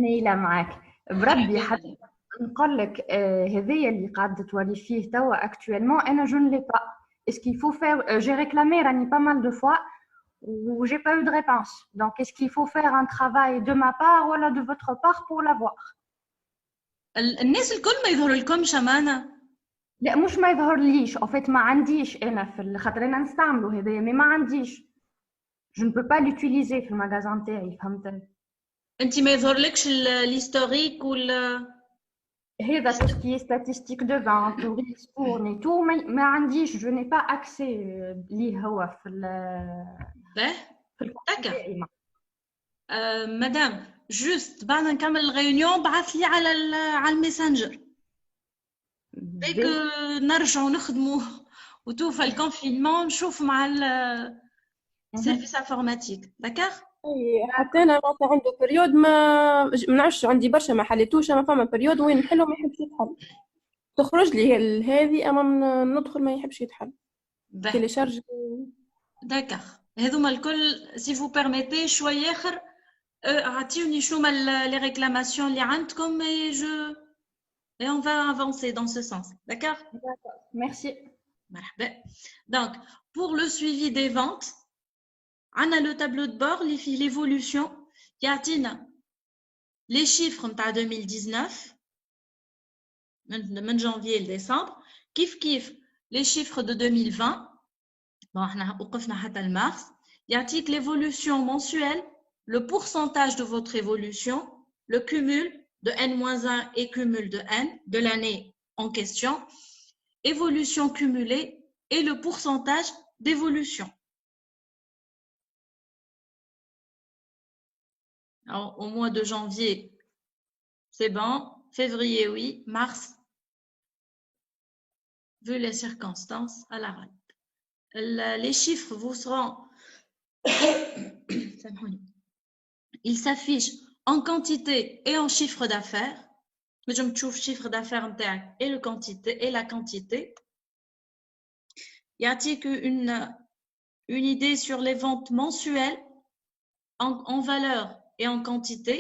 نيلة معك. بربي حتى نقول لك هذايا اللي قاعدة تولي فيه توا actuellement أنا je ne l'ai pas. Est-ce qu'il faut faire j'ai réclamé راني pas mal de fois ou j'ai pas eu de réponse. Donc est-ce qu'il faut faire un travail de ma part ولا de votre part pour l'avoir? الناس الكل ما يظهر لكمش أمانة. لا مش ما يظهر ليش en fait ما عنديش أنا في خاطر أنا نستعمله هذايا mais ما عنديش. Je ne peux pas l'utiliser في المغازان تاعي, فهمتني؟ انت ما يظهرلكش الهيستوريك هذا tout ce qui est statistique de vente ou ristourne et tout ما عنديش, je n'ai pas accès ليه هو في الكمبيوتر تاعي. مدام جوست بعد نكمل الغيونيون بعث لي على الميسنجر ديك نرجعوا نخدموا وتوفى الكونفينمون نشوف مع السيرفيس انفورماتيك. داكوغ. حتى انا معناتها عنده بريود ما نعرفش, عندي برشا ما حليتوش, ما فما بريود وين نحلو ما يحبش يتحل, تخرج لي هذه اما ندخل ما يحبش يتحل تيليشارج. داكوغ, هذوما الكل سي فو بيرميتي شويه اخر عطيوني شنو لي ريكلاماسيون اللي عندكم et on va avancer dans ce sens. D'accord? D'accord. Merci. مرحبا. Donc, pour le suivi des ventes, on a le tableau de bord, l'évolution, qui a les chiffres de 2019, de janvier et décembre, kif les chiffres de 2020, bon, on a mars, il y a l'évolution mensuelle, le pourcentage de votre évolution, le cumul de N-1 et cumul de N de l'année en question, évolution cumulée et le pourcentage d'évolution. Alors, au mois de janvier, c'est bon. Février, oui. Mars, vu les circonstances, à la rade. Les chiffres vous seront... Ils s'affichent en quantité et en chiffre d'affaires. Mais je me trouve chiffre d'affaires et la quantité. Y a-t-il une idée sur les ventes mensuelles en valeur et en quantité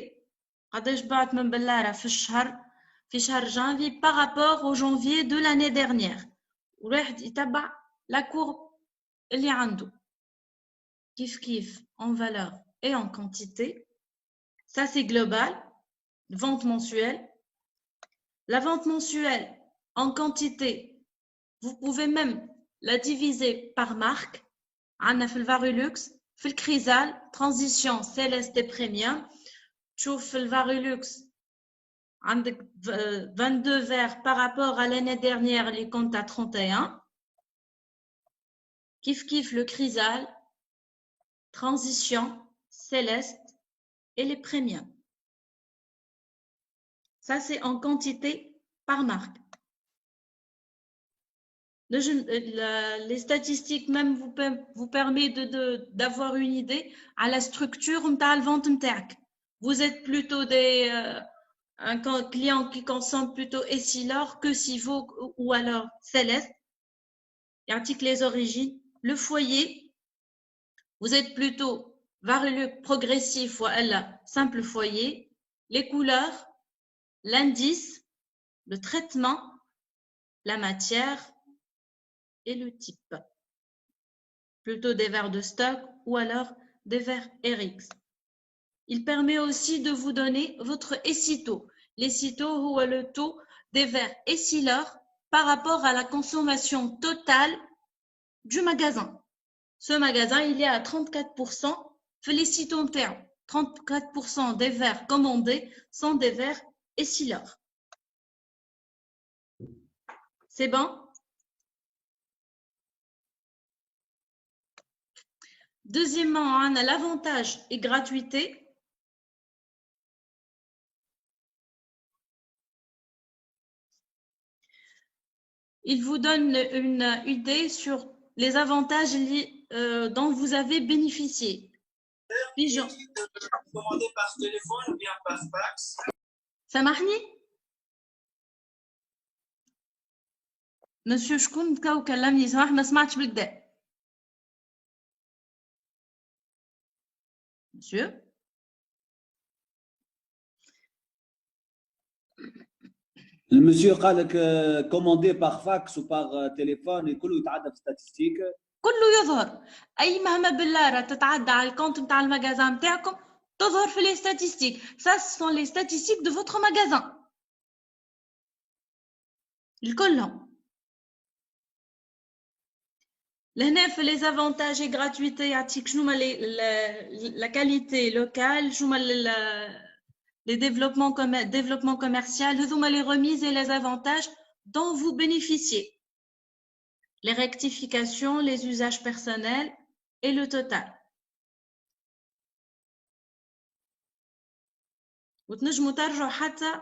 قداش بعت من بلارة في شهر janvier par rapport au janvier de l'année dernière. وواحد يتبع la courbe اللي عنده. كيف en valeur et en quantité. Ça c'est global, vente mensuelle. La vente mensuelle en quantité, vous pouvez même la diviser par marque. عندنا في الفارولوكس في الكريزال transition céleste et premium. تشوف في الفارولوكس عندك 22 verres par rapport à l'année dernière les comptes à 31. Kif le chrysal, transition, céleste et les premiums. Ça c'est en quantité par marque. Les statistiques même vous permettent d'avoir une idée à la structure de la vente. Vous êtes plutôt un client qui consomme plutôt Essilor que Sivo ou alors Céleste. Il y a les origines. Le foyer, vous êtes plutôt variable progressif ou simple foyer. Les couleurs, l'indice, le traitement, la matière et le type. Plutôt des verres de stock ou alors des verres RX. Il permet aussi de vous donner votre Essito. L'Essito ou le taux des verres Essilor par rapport à la consommation totale du magasin. Ce magasin, il est à 34%. L'Essito 34% des verres commandés sont des verres Essilor. C'est bon? Deuxièmement, on a l'avantage et gratuité. Il vous donne une idée sur les avantages dont vous avez bénéficié. Pigeon. Commander par téléphone ou bien par fax? سامحني؟ مسيو شكون بكا وكلمني سامح ما سمعتش بالكدا. مسيو؟ المسيو قال لك كوموندي باغ فاكس وباغ تليفون كله يتعدى في ستاتستيك كله يظهر اي مهما باللارة تتعدى على الكونت نتاع المغازان نتاعكم تظهر في لي ستاتستيك. Ça ce sont les statistiques de votre magasin الكلهم. لهنا في les avantages et gratuités يعطيك شنو هما la qualité locale شنو هما les développements commerciaux, les remises et les avantages dont vous bénéficiez, les rectifications, les usages personnels et le total. وتنجموا ترجعوا حتى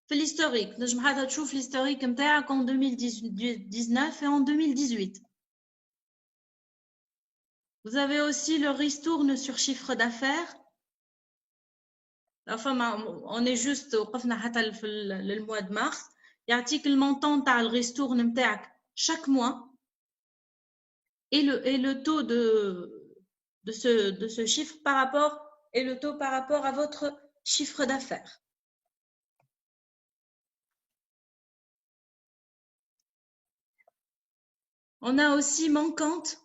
في l'historique. نجم حتى تشوف l'historique نتاعك en 2019 et en 2018. Vous avez aussi le ristourne sur chiffre d'affaires. Enfin, on est juste وقفنا حتى في le mois de mars. يعطيك المونطون تاع الريستورن نتاعك chaque mois et le taux de ce chiffre par rapport et le taux par rapport à votre chiffre d'affaires. On a aussi mon compte.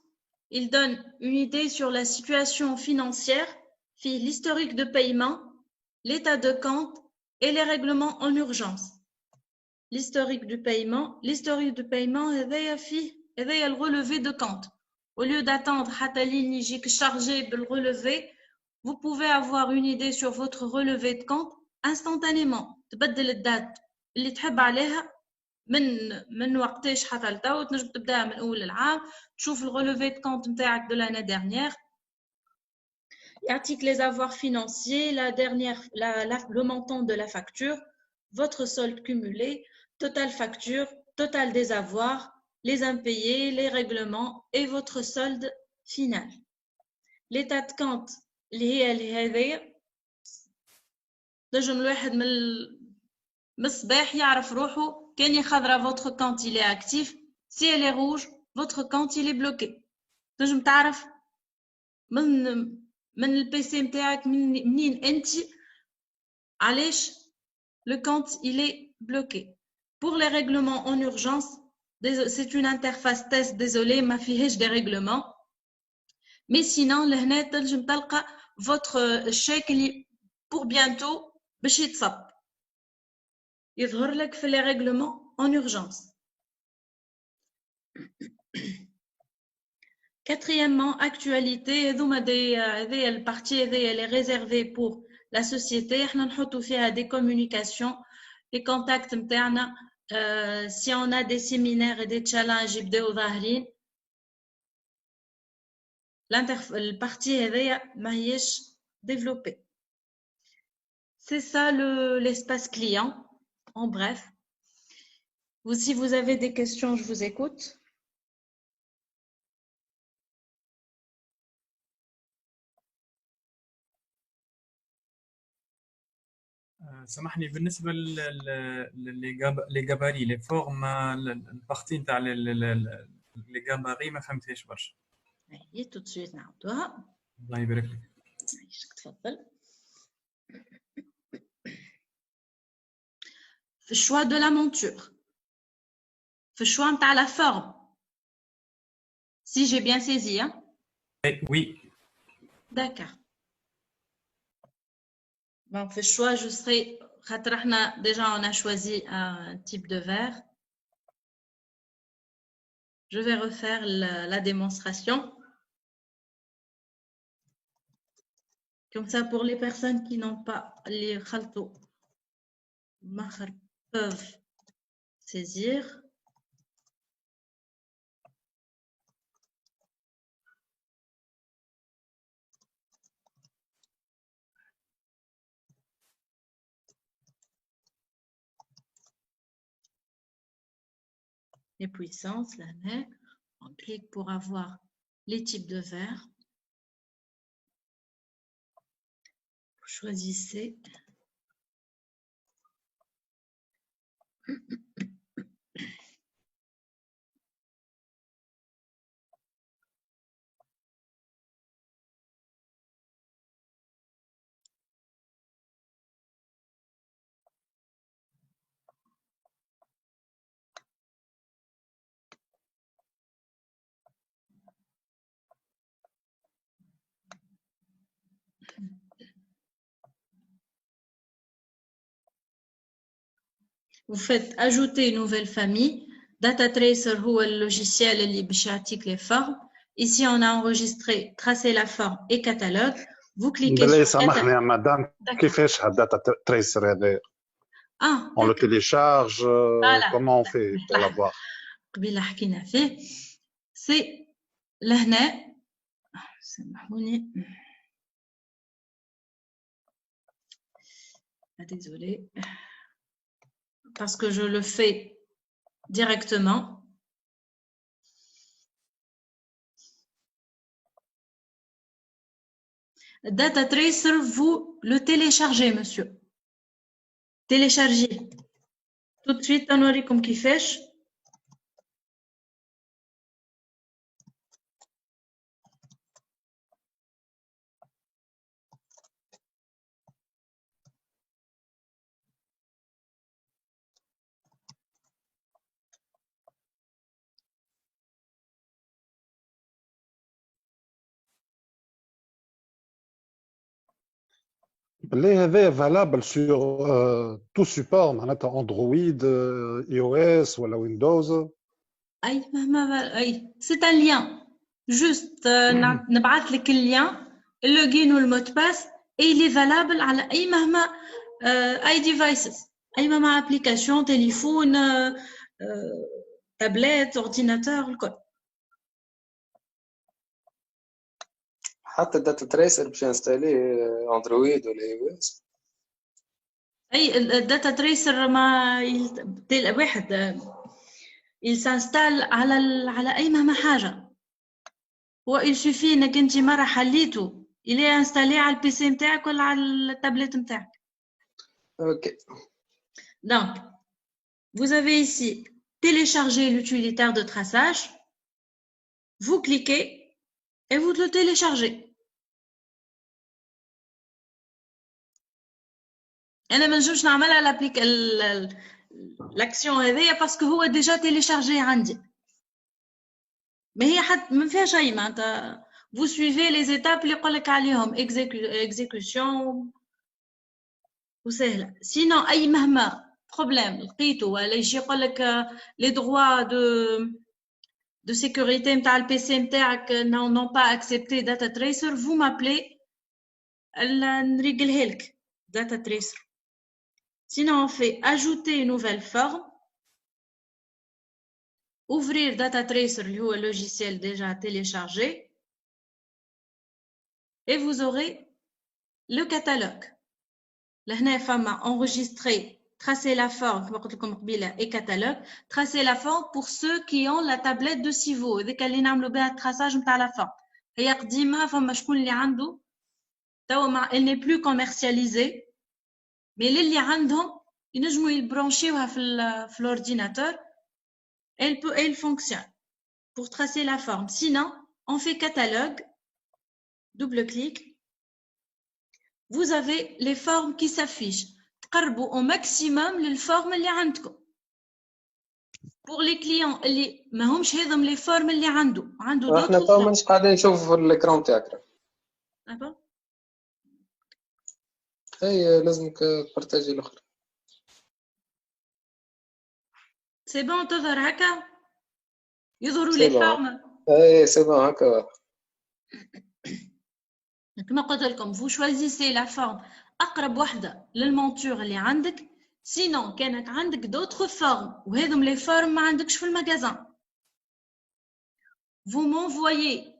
Il donne une idée sur la situation financière, l'historique de paiement, l'état de compte et les règlements en urgence. L'historique du paiement est le relevé de compte. Au lieu d'attendre حتى لين يجيك chargé de le relever, vous pouvez avoir une idée sur votre relevé de compte instantanément. تبدل الدات اللي تحب عليها من وقتاش حتى لتو. تنجم تبداها من اول العام تشوف le relevé de compte نتاعك de l'année dernière. Article les avoirs financiers, le montant de la facture, votre solde cumulé, total facture, total des avoirs, les impayés, les règlements et votre solde final. L'état de compte, نجم الواحد من الصباح يعرف روحه كان يخضر votre compte il est actif, si elle est rouge, votre compte il est bloqué. نجم تعرف من البي سي نتاعك منين انت علاش le compte il est bloqué. Pour les règlements en urgence, c'est une interface test, désolé, ما فيهاش des règlements. Mais sinon, لهنا تنجم تلقى votre chèque اللي pour bientôt باش يتصب. يظهر لك في les règlements en urgence. Quatrièmement, actualité, la partie elle est réservée pour la société. احنا نحطوا فيها des communications, les contacts نتاعنا. Si on a des séminaires et des challenges يبداو ظاهرين. البارتي هذيا ما هيش développée. C'est ça l'espace client, en bref. Si vous avez des questions, je vous écoute. سامحني بالنسبه لي جاباري لي فورم البارتي نتاع لي جاباري ما فهمتهاش برشا. هي تو سويت نعاودوها. الله يبارك لك. تفضل. في الشوا دو لا مونتور، في الشوا نتاع لا فورم. Si j'ai bien saisi, hein? Oui. D'accord. Bon, fait choix, je serai. Déjà, on a choisi un type de verre. Je vais refaire la démonstration. Comme ça, pour les personnes qui n'ont pas les khalto, peuvent saisir. Les puissances, la mer, on clique pour avoir les types de verres. Vous choisissez. Vous faites ajouter une nouvelle famille. DataTracer هو logiciel اللي باش يعطيك les formes. Ici, on a enregistré, tracé la forme et catalogue. Vous cliquez بالله sur سامحني يا مدام، كيفاش هالداتا تريسر هذا؟ On le télécharge, comment on fait pour l'avoir? قبيله حكينا فيه. C'est لهنا سامحوني. Désolée. Parce que je le fais directement. DataTracer, vous le téléchargez, monsieur. Téléchargez. Tout de suite, on aurait comme qu'il fait. بالله هذا valable sur tout support معناتها اندرويد اي او اس ولا ويندوز. اي c'est un lien juste نبعث لك اللين اللوجين والمود باس et il est valable على اي مهما اي devices اي مهما ابليكاسيون تليفون تابلت اورديناتور الكل. حتى الداتا تريسر باش نستعليه اندرويد ولا اي او اس. اي الداتا تريسر ما واحد il s'installe على اي مهما حاجه. هو il suffit انك انت مره حليته il est installé على البي سي نتاعك ولا على التابلت نتاعك. Ok. Donc vous avez ici télécharger l'utilitaire de traçage. Vous cliquez et vous le téléchargez. انا ما نجمش نعملها لابليك لاكسيون هذيا باسكو هو ديجا تيليشارجي عندي. ما هي حتى ما فيها شيء معناتها vous suivez les étapes اللي يقول لك عليهم exécution وسهله. سينو اي مهما بروبليم لقيته ولا يجي يقول لك لي droits de sécurité نتاع البي سي نتاعك non pas accepté data tracer, vous m'appelez نريقلها لك data tracer. Sinon on fait ajouter une nouvelle forme, ouvrir data tracer اللي هو logiciel déjà téléchargé et vous aurez le catalogue. لهنا فما enregistrer, tracer la forme كما قلت لكم قبيله et catalogue. Tracer la forme pour ceux qui ont la tablette de Civo هذيك اللي نعملوا بها التراساج نتاع لا فورم. هي قديمه فما شكون اللي عنده توا elle n'est plus commercialisée mais اللي عندهم ينجموا يبرانشيوها في l'ordinateur. Elle fonctionne pour tracer la forme. Sinon, on fait catalogue, double clic. Vous avez les formes qui s'affichent. تقربوا au maximum للفورم اللي عندكم. Pour les clients اللي ما همش هذم les formes اللي عنده احنا تو مانيش قاعدين نشوفوا في الاكران تاعك. اي لازمك تبارطاجي الاخر. سي بون تظهر هكا يظهروا لي فورم. اي سي بون هكا. كما قلت لكم vous choisissez la forme اقرب وحده للمونتور اللي عندك. سينون كانت عندك دوتر فورم وهذم لي فورم ما عندكش في المغازان vous m'envoyez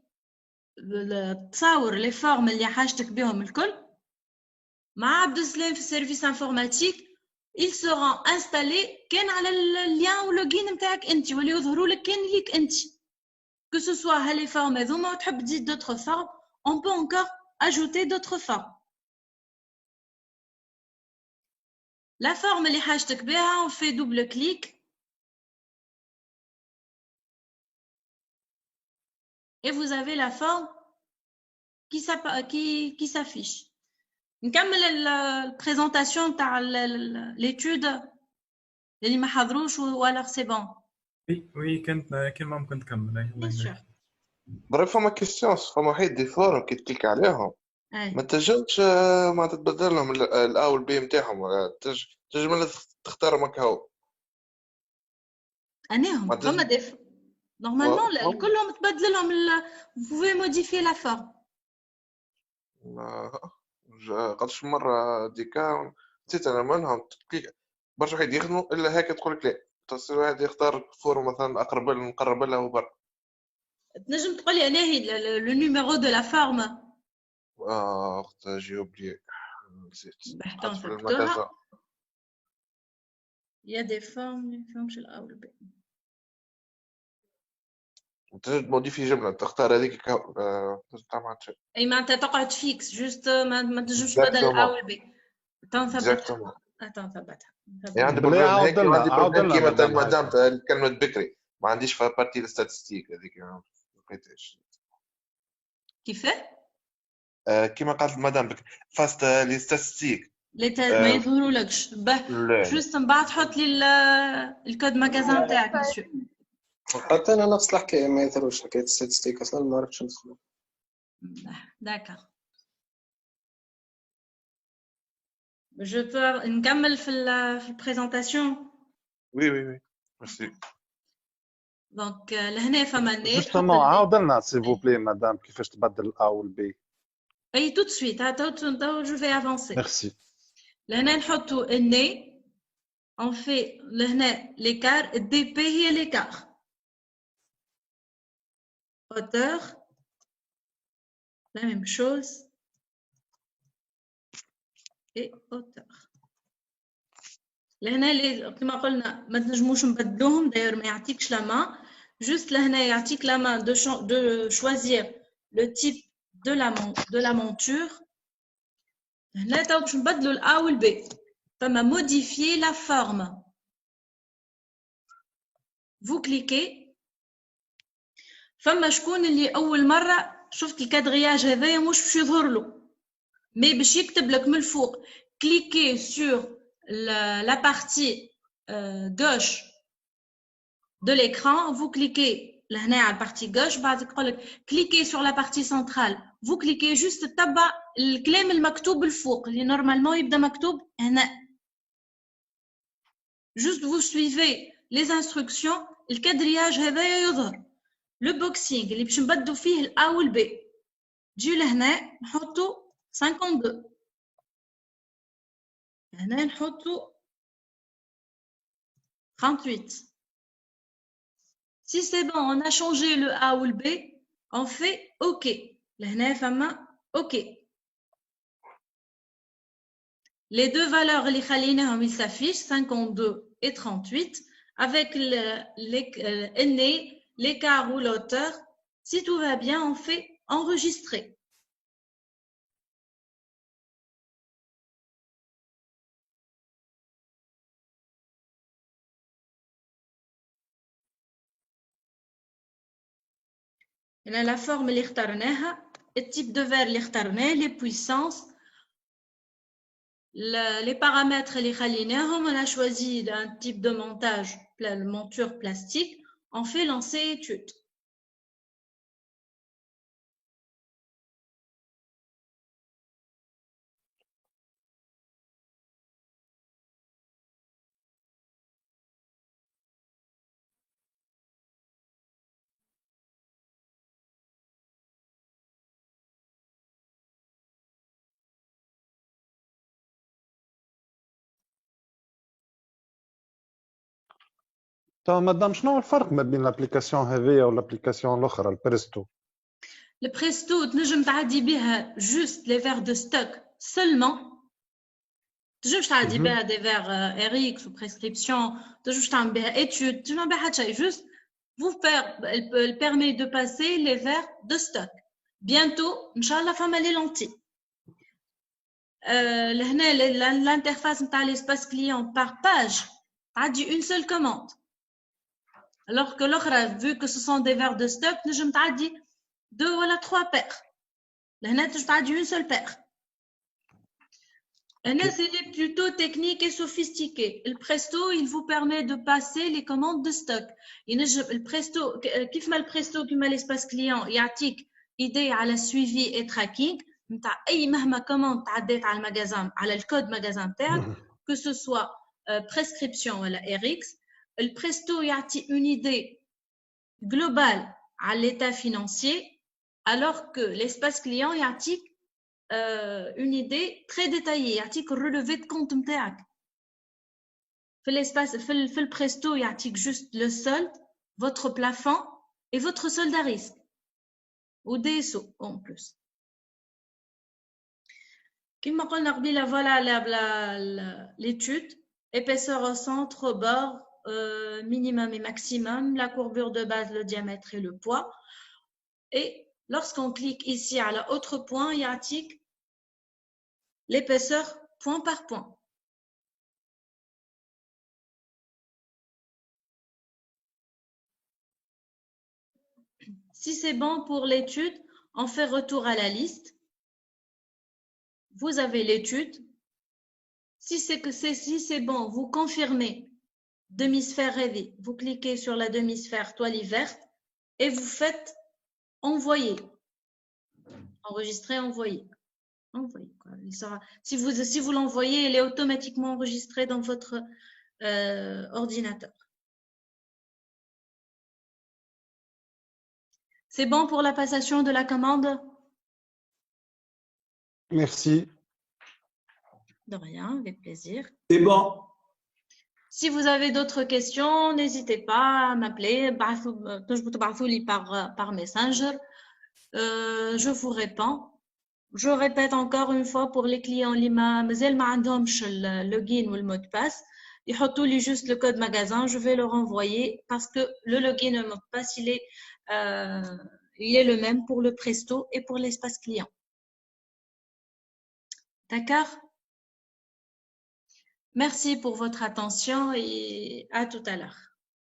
التصاور لي فورم اللي حاجتك بهم الكل مع عبد السلام في السيرفيس انفورماتيك. ils seront installés كان على اللين ولوجين نتاعك انت واللي يظهروا لك كان ليك انت. que ce soit هالي فورم هذوما وتحب تزيد دوتر فورم on peut encore ajouter d'autres formes. La forme اللي حاجتك بها on fait double clic et vous avez la forme qui s'affiche. نكمل البريزونطاسيون تاع l'étude اللي ما حضروش ولا سي بون. وي كان ممكن تكمل. برا فما كيستيون فما حيد دي فورم كي تكليك عليهم ما تنجمش ما تتبدل لهم الا والبي نتاعهم تنجم تختار مكاو انهم فما دي نورمالمون كلهم تبدل لهم vous pouvez modifier la forme. قدش مرة ديكا نسيت انا منهم تكليك برشا واحد يخدموا الا هيك تقول لك لا تصير واحد يختار فورم مثلا اقرب له نقرب له وبر. تنجم تقول لي انا هي لو نيميرو دو لا فورم. اخت جي اوبلي نسيت. Il y a des formes في الاول بي. تنجم تموديفي جمله تختار هذيك تعمل شيء. اي معناتها تقعد فيكس جوست ما تنجمش بدل الاول بي. تنثبتها. يعني عندي بروبليم هيك كيما تاع مدام كلمه بكري ما عنديش في بارتي الستاتستيك هذيك ما لقيتهاش. كيفاه؟ كيما قالت مدام بكري فاست لي ستاتستيك ما يظهرولكش جوست من بعد حط لي الكود ماغازان تاعك مسيو. حتى انا نفس الحكايه ما يظهروش حكايه الستاتستيك اصلا ما عرفتش ندخل. داكا Je peux نكمل في البريزونطاسيون. وي ميرسي. دونك لهنا فما الناس جوستومون عاود لنا سي فو بلي مدام كيفاش تبدل الا والبي. اي تو سويت تو جو في افونسي. ميرسي. لهنا نحطوا الني اون في لهنا ليكار الدي بي هي ليكار hauteur la même chose et hauteur. لهنا كما قلنا ما تنجموش نبدلوهم داير ما يعطيكش لا مان جوست لهنا يعطيك لا مان de choisir le type de la monture. هنا تو باش نبدلوا الا والبي فما modifier la forme. vous cliquez فما شكون اللي اول مره شفت الكادغياج هذايا مش باش يظهر له مي باش يكتب لك من الفوق cliquez sur la partie gauche de l'écran, vous cliquez là à la partie gauche, cliquez sur la partie centrale, vous cliquez juste تبع الكلام المكتوب الفوق اللي normalement يبدا مكتوب هنا. Juste vous suivez les instructions, الكادرياج هذايا يظهر. Le boxing اللي باش نبدلوا فيه ال A وال B. نجيو لهنا نحطوا 52. هنا نحطوا 38. Si c'est bon, on a changé le A ou le B, on fait OK. لهنا فما OK. Les deux valeurs اللي خليناهم ils s'affichent 52 et 38 avec l'écart ou l'auteur. Si tout va bien, on fait enregistrer. La forme اللي اخترناها, le type de verre اللي اخترناه, les puissances, les paramètres اللي خليناهم, on a choisi un type de montage, monture plastique, on fait lancer étude. مدام شنو الفرق ما بين الابليكاسيون هذه والابليكاسيون الاخرى البريستو؟ البريستو تنجم تعدي بها جوست لي فير دو ستوك سولمون، تنجمش تعدي بها دي فير ار اكس و بريسكريبسيون، تنجمش تعمل بها ايتود، تنجم تعمل بها حتى شيء. جوست elle permet de passer les vers de stock. Bientôt inchallah فما لي لونتي. لهنا l'interface نتاع l'espace client par page تعدي une seule commande. Alors que l'autre, vu que ce sont des vers de stock, je me t'ai 2 ou 3 paires. Là, je t'ai dit une seule paire. Là, c'est plutôt technique et sophistiqué. Le Presto, il vous permet de passer les commandes de stock. Le Presto, كيف ما le Presto كيف ما l'espace client يعطيك idée على suivi et tracking نتاع أي مهما commande تعديت على المجازان على الكود مجازان تاعك, que ce soit prescription ou la RX. Le Presto y a une idée globale à l'état financier, alors que l'espace client y a une idée très détaillée, y a le relevé de compte متاعك. في le Presto y a juste le solde, votre plafond et votre solde à risque ou DSO en plus. Comme قلنا قبيله, voilà l'étude, épaisseur au centre, au bord, minimum et maximum, la courbure de base, le diamètre et le poids. Et lorsqu'on clique ici à l'autre point, il y a l'épaisseur point par point. Si c'est bon pour l'étude, on fait retour à la liste. Vous avez l'étude. Si c'est bon, vous confirmez demi-sphère rêvée. Vous cliquez sur la demi-sphère toile verte et vous faites envoyer. Enregistrer, envoyer. Envoyer, quoi. Il sera, si vous l'envoyez, il est automatiquement enregistré dans votre ordinateur. C'est bon pour la passation de la commande? Merci. De rien, avec plaisir. C'est bon. Si vous avez d'autres questions, n'hésitez pas à m'appeler, par Messenger. Je vous réponds. Je répète encore une fois pour les clients qui n'ont pas le login ou le mot de passe, ils ont juste le code magasin, je vais leur envoyer parce que le login et le mot de passe, il est le même pour le Presto et pour l'espace client. D'accord? Merci pour votre attention et à tout à l'heure.